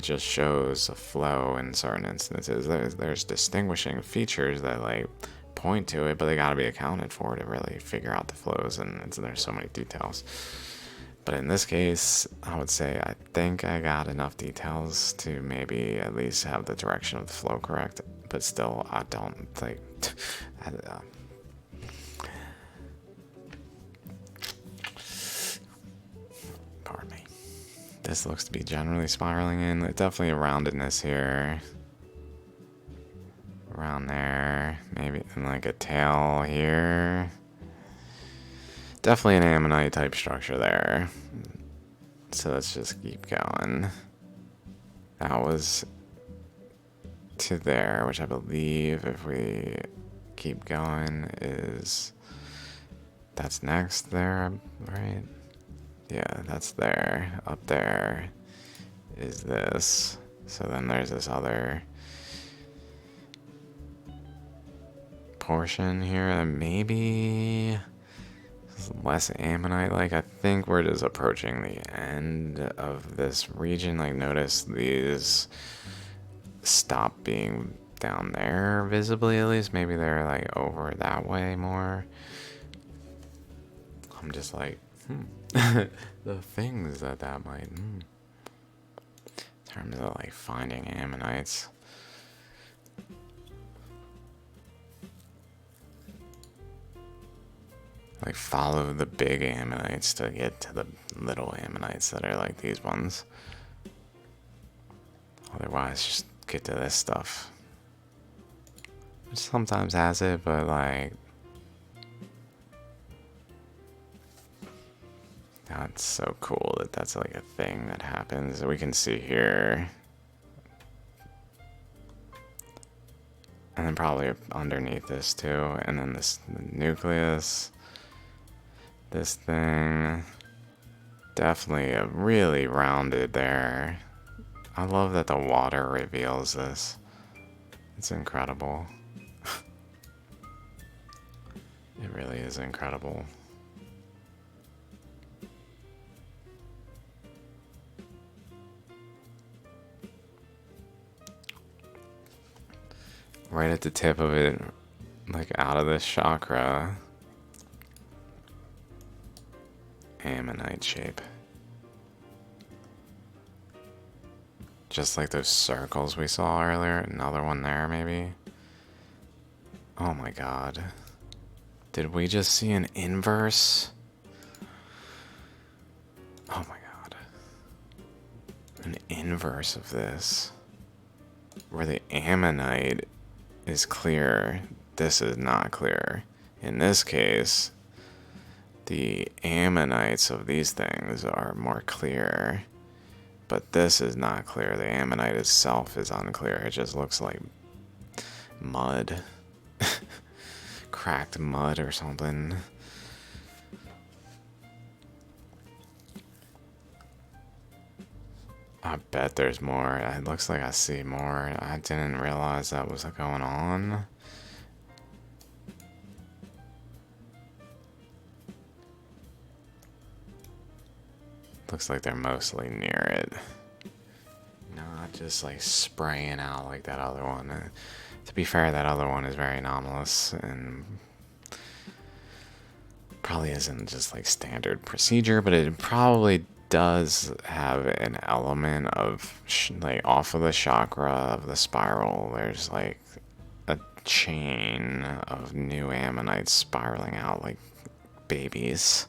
just shows a flow in certain instances. There's distinguishing features that like point to it, but they got to be accounted for to really figure out the flows, and there's so many details. But in this case, I would say I think I got enough details to maybe at least have the direction of the flow correct, but still I don't think pardon me. This looks to be generally spiraling in. Definitely a roundedness here. Around there. Maybe in like a tail here. Definitely an Ammonite type structure there. So let's just keep going. That was to there, which I believe if we keep going is... That's next there, right? Yeah, that's there. Up there is this. So then there's this other portion here that maybe is less Ammonite. Like, I think we're just approaching the end of this region. Like, notice these stop being down there visibly, at least. Maybe they're like over that way more. I'm just like, the things that might, in terms of like finding Ammonites. Like, follow the big Ammonites to get to the little Ammonites that are like these ones. Otherwise, just get to this stuff. Which sometimes has it, but like, that's so cool that that's like a thing that happens. We can see here. And then probably underneath this too. And then this nucleus. This thing. Definitely a really rounded there. I love that the water reveals this. It's incredible. It really is incredible. Right at the tip of it, like out of this chakra. Ammonite shape. Just like those circles we saw earlier. Another one there, maybe. Oh my god. Did we just see an inverse? Oh my god. An inverse of this. Where the Ammonite is clear, this is not clear. In this case, the Ammonites of these things are more clear, but this is not clear. The Ammonite itself is unclear. It just looks like mud. Cracked mud or something. I bet there's more. It looks like I see more. I didn't realize that was going on. Looks like they're mostly near it. Not just like spraying out like that other one. To be fair, that other one is very anomalous and probably isn't just like standard procedure, but it probably does have an element of like off of the chakra of the spiral. There's like a chain of new ammonites spiraling out like babies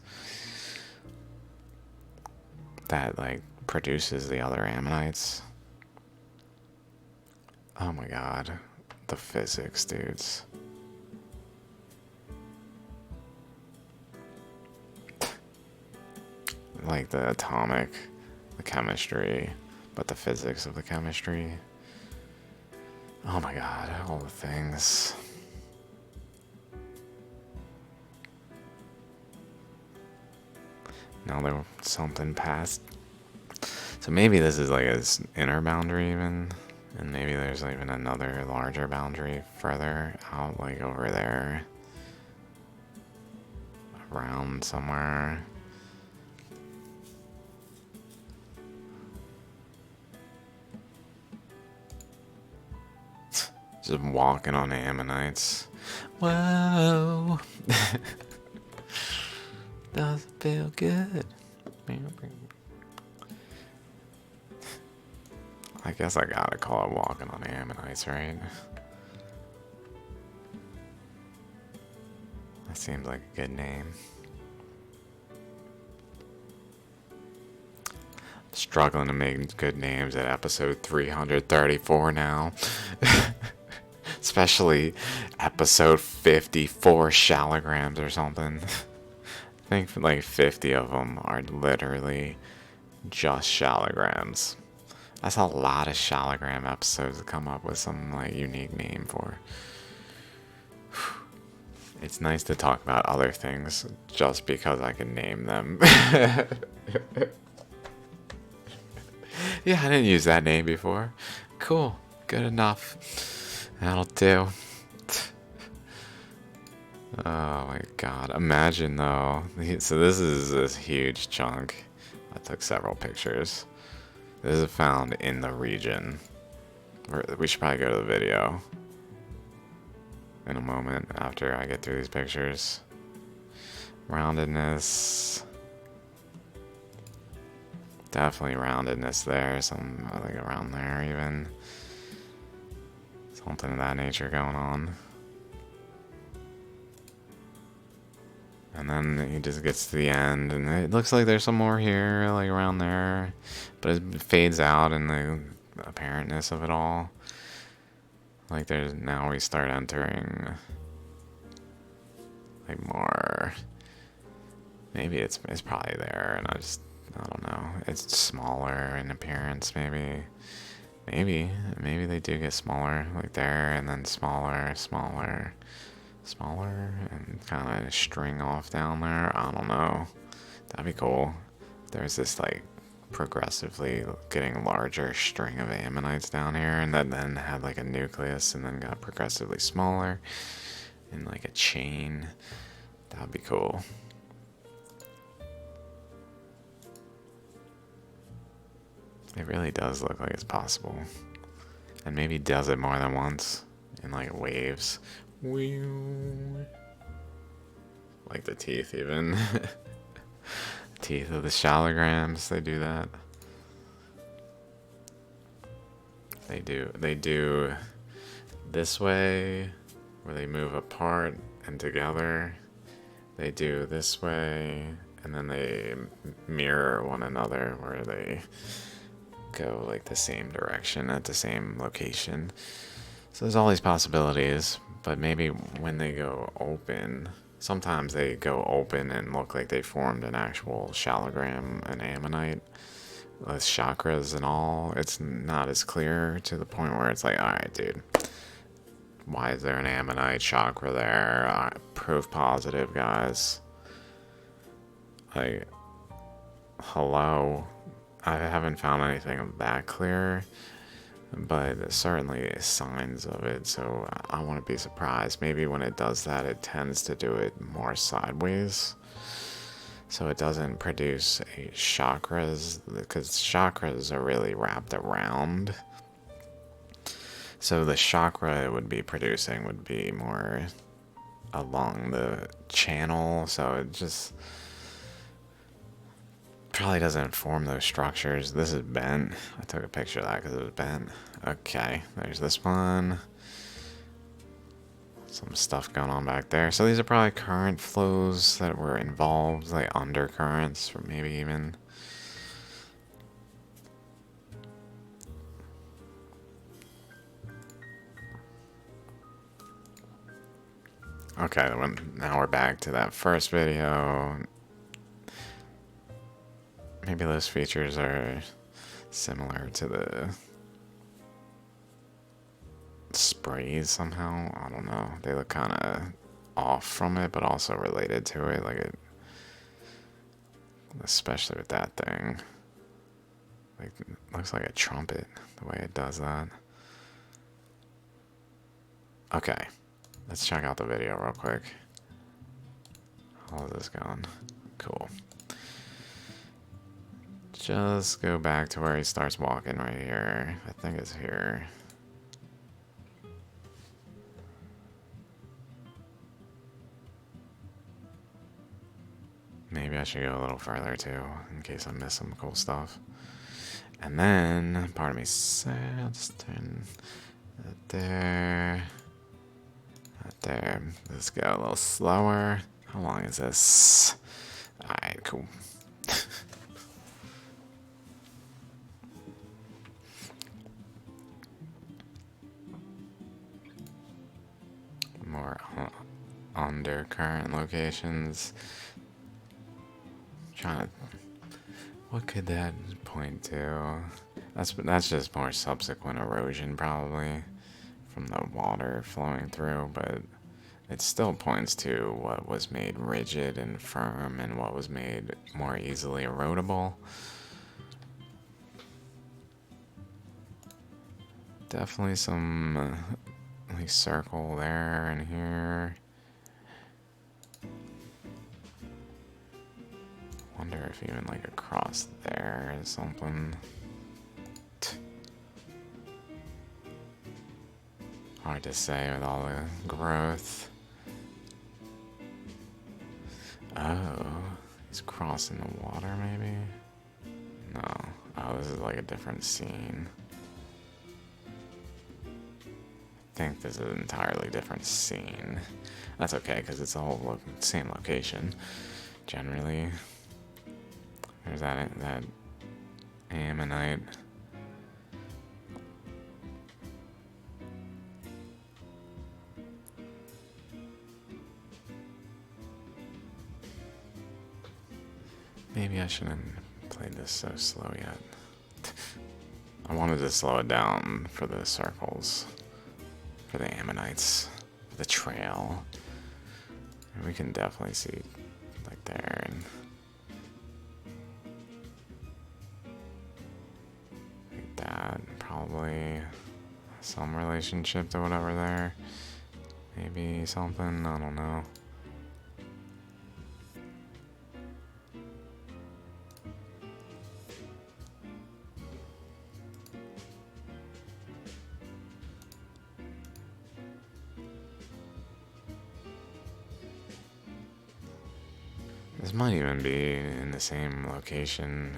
that like produces the other ammonites. Oh my god, the physics, dudes. Like the atomic, the chemistry, but the physics of the chemistry. Oh my god, all the things. Now there was something past. So maybe this is like his inner boundary even. And maybe there's even another larger boundary further out, like over there. Around somewhere. Just walking on ammonites. Whoa. Doesn't feel good. I guess I gotta call it walking on ammonites, right? That seems like a good name. Struggling to make good names at episode 334 now. Especially episode 54 shallograms or something. I think like 50 of them are literally just shallograms. That's a lot of shallogram episodes to come up with some like unique name for. It's nice to talk about other things just because I can name them. Yeah, I didn't use that name before. Cool, good enough. That'll do. Oh my god, imagine though. So this is this huge chunk. I took several pictures. This is found in the region. We should probably go to the video in a moment after I get through these pictures. Roundedness. Definitely roundedness there. Some, I think around there even. Something of that nature going on. And then he just gets to the end, and it looks like there's some more here, like around there. But it fades out in the apparentness of it all. Like there's, now we start entering like more. Maybe it's probably there, and I don't know. It's smaller in appearance, maybe. Maybe they do get smaller, like there, and then smaller, and kind of string off down there. I don't know. That'd be cool. There's this like progressively getting larger string of ammonites down here, and that then had like a nucleus, and then got progressively smaller, in like a chain. That'd be cool. It really does look like it's possible. And maybe does it more than once in like waves. Like the teeth even. Teeth of the shallograms, they do that. They do this way where they move apart and together. They do this way and then they mirror one another where they go like the same direction at the same location. So there's all these possibilities, but maybe when they go open, sometimes they go open and look like they formed an actual shallogram, an ammonite with chakras and all. It's not as clear to the point where it's like, alright dude, why is there an ammonite chakra there? Proof positive, guys. Like, hello. I haven't found anything that clear, but certainly signs of it, so I want to be surprised. Maybe when it does that, it tends to do it more sideways, so it doesn't produce a chakras, because chakras are really wrapped around So the chakra it would be producing would be more along the channel, so it just probably doesn't form those structures. This is bent. I took a picture of that because it was bent. Okay, there's this one. Some stuff going on back there. So these are probably current flows that were involved, like undercurrents, or maybe even. Okay, now we're back to that first video. Maybe those features are similar to the sprays somehow. I don't know. They look kind of off from it, but also related to it. Like it, especially with that thing. Like it looks like a trumpet the way it does that. Okay, let's check out the video real quick. How is this going? Cool. Just go back to where he starts walking right here. I think it's here. Maybe I should go a little further too, in case I miss some cool stuff. And then, part of me said, just turn that there. That there. Let's go a little slower. How long is this? Alright, cool. More undercurrent locations. Trying to, what could that point to? That's just more subsequent erosion probably from the water flowing through, but it still points to what was made rigid and firm and what was made more easily erodible. Definitely some like circle there and here. Wonder if even like across there is something. Hard to say with all the growth. Oh, he's crossing the water maybe? No. Oh, this is like a different scene. I think this is an entirely different scene. That's okay, because it's the whole same location, generally. There's that Ammonite. Maybe I shouldn't play this so slow yet. I wanted to slow it down for the circles, for the Ammonites, for the trail. And we can definitely see like there and like that. Probably some relationship to whatever there. Maybe something, I don't know. This might even be in the same location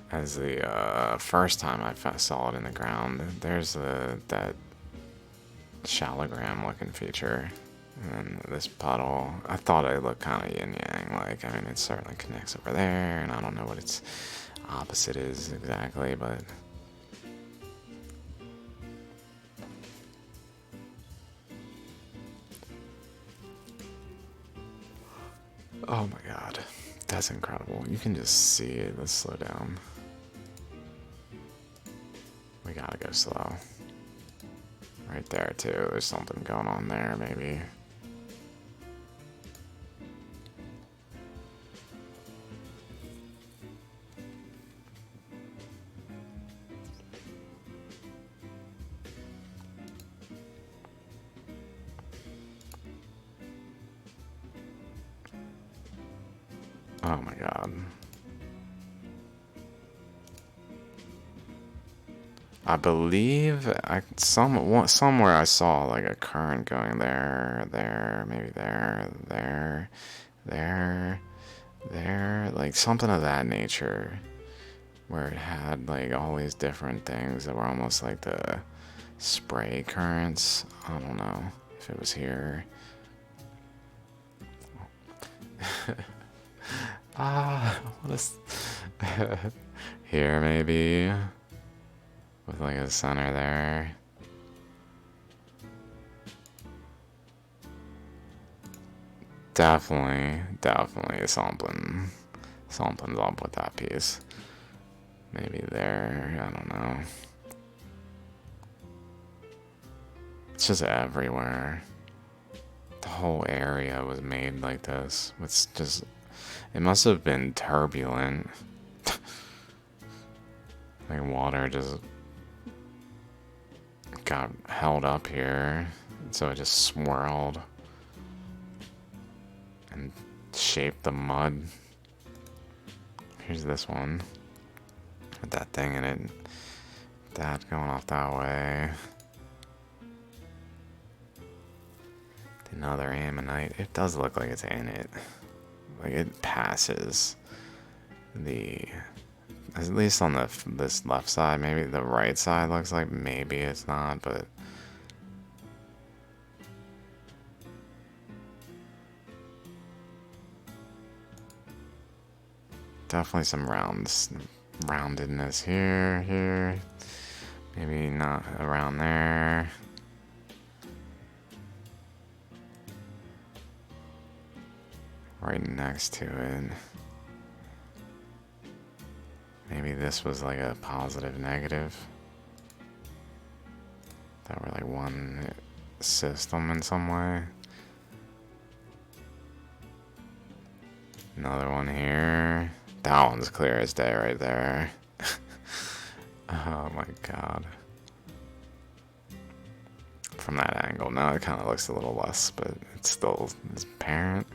as the first time I saw it in the ground. There's that shallogram looking feature. And then this puddle, I thought it looked kind of yin-yang. Like, I mean, it certainly connects over there, and I don't know what its opposite is exactly, but... Oh my god, that's incredible. You can just see it. Let's slow down. We gotta go slow. Right there too, there's something going on there maybe. Oh my god. I believe somewhere I saw like a current going there, there, maybe there, there, there, there, like something of that nature, where it had like all these different things that were almost like the spray currents. I don't know if it was here. What is here maybe with like a center there. Definitely something's up with that piece. Maybe there, I don't know. It's just everywhere. The whole area was made like this. It's just, it must have been turbulent. Like water just got held up here, so it just swirled and shaped the mud. Here's this one with that thing in it. That going off that way. Another ammonite. It does look like it's in it. Like it passes the, at least on this left side. Maybe the right side looks like maybe it's not, but definitely some roundedness here. Maybe not around there. Right next to it. Maybe this was like a positive negative. That were like one system in some way. Another one here. That one's clear as day right there. Oh my god. From that angle, now it kind of looks a little less, but it still is apparent.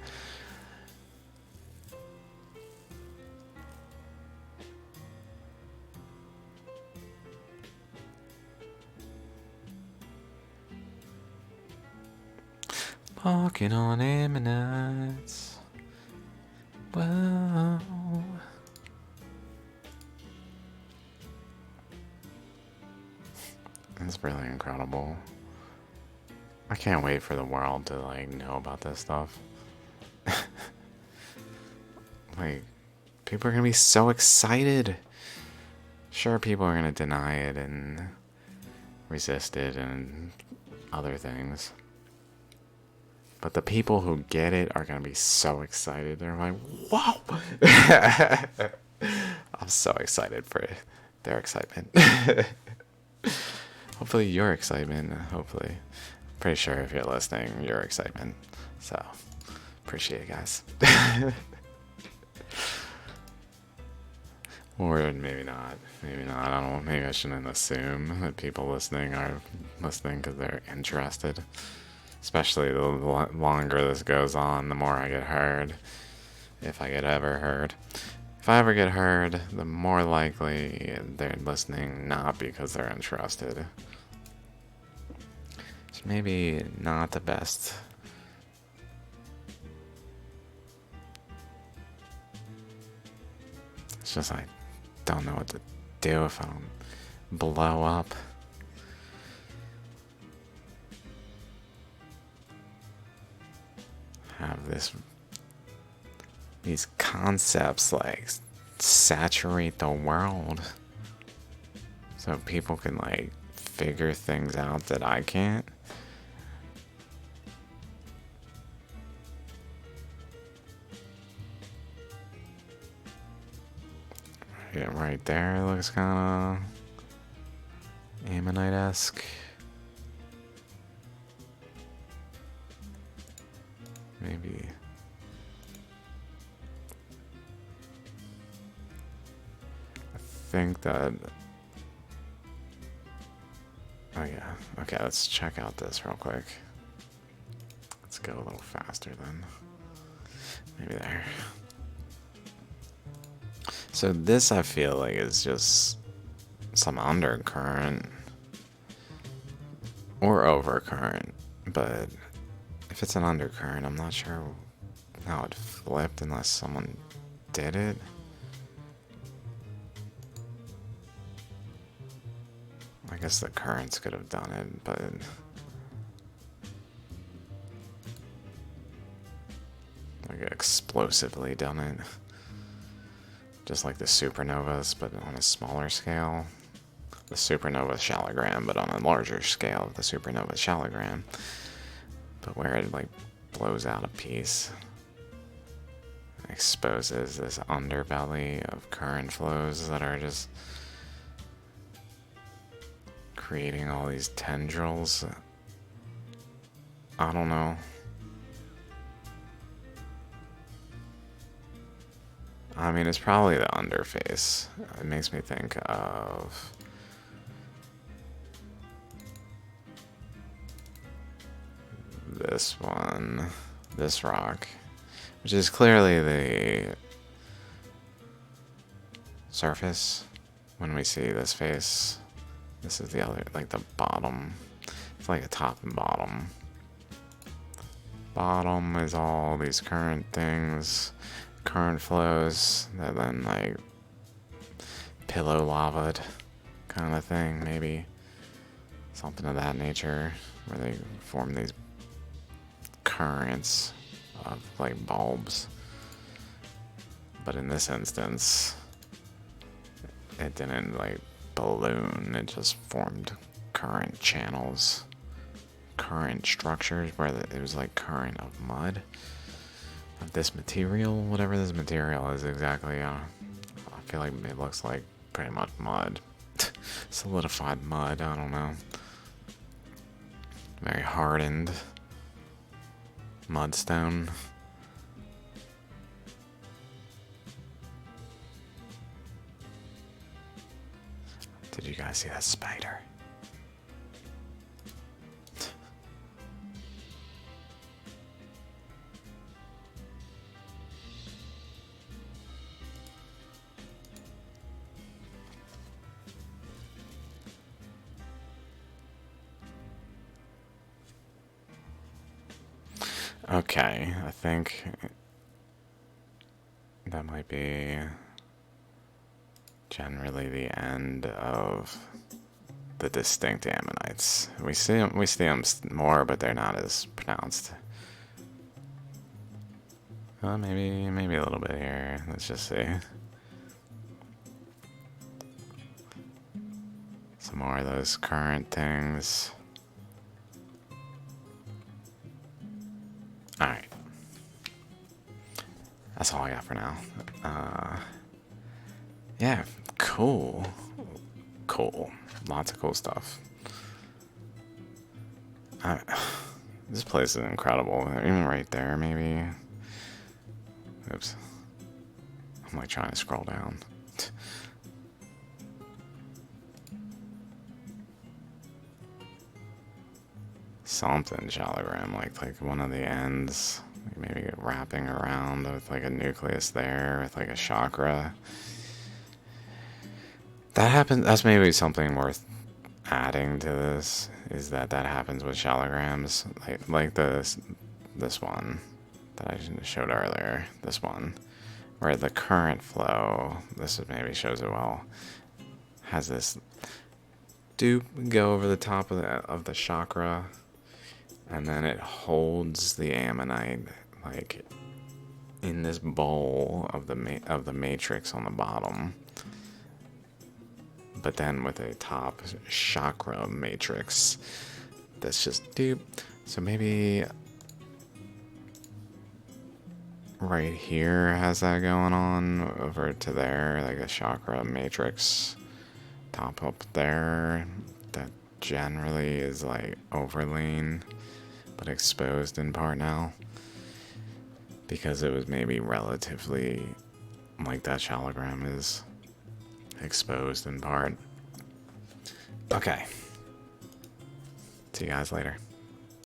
Walking on Ammonites. Whoa. It's really incredible. I can't wait for the world to like know about this stuff. Like, people are gonna be so excited. Sure, people are gonna deny it and resist it and other things. But the people who get it are gonna be so excited. They're like, "Wow!" I'm so excited for their excitement. Hopefully, your excitement. Hopefully, pretty sure if you're listening, your excitement. So, appreciate it, guys. Or maybe not. Maybe not. I don't know. Maybe I shouldn't assume that people listening are listening because they're interested. Especially the longer this goes on, the more I get heard. If I get ever heard. If I ever get heard, the more likely they're listening not because they're interested. It's maybe not the best. It's just I don't know what to do if I don't blow up. Have these concepts like saturate the world so people can like figure things out that I can't. Yeah, right there looks kind of Ammonite-esque. Maybe. I think that. Oh yeah. Okay, let's check out this real quick. Let's go a little faster then. Maybe there. So this I feel like is just some undercurrent or overcurrent, but if it's an undercurrent, I'm not sure how it flipped unless someone did it. I guess the currents could have done it, but like explosively done it. Just like the supernovas, but on a smaller scale. The supernova shallogram, but on a larger scale of the supernova shallogram. But where it like blows out a piece, exposes this underbelly of current flows that are just creating all these tendrils. I don't know. I mean, it's probably the underface. It makes me think of this one, this rock, which is clearly the surface. When we see this face, this is the other, like the bottom. It's like a top and bottom. Bottom is all these current things, current flows that then like pillow lava'd kind of thing, maybe something of that nature, where they form these currents of like bulbs. But in this instance, it didn't like balloon, it just formed current channels, current structures where it was like current of mud, of this material, whatever this material is exactly. I feel like it looks like pretty much mud. Solidified mud, I don't know. Very hardened mudstone. Did you guys see that spider? Okay, I think that might be generally the end of the distinct ammonites. We see them more, but they're not as pronounced. Maybe a little bit here. Let's just see. Some more of those current things. Alright. That's all I got for now. Yeah, cool. Cool. Lots of cool stuff. This place is incredible. Even right there, maybe. Oops. I'm like trying to scroll down. Something shallogram, like one of the ends, like maybe wrapping around with like a nucleus there with like a chakra. That happens. That's maybe something worth adding to this, is that happens with shallograms, like this one that I showed earlier. This one, where the current flow, this maybe shows it well, has this dupe go over the top of the chakra. And then it holds the ammonite like in this bowl of the matrix on the bottom, but then with a top chakra matrix that's just dupe. So maybe right here has that going on, over to there, like a chakra matrix top up there that generally is like overlain but exposed in part now, because it was maybe relatively, like that shallogram is exposed in part. Okay. See you guys later.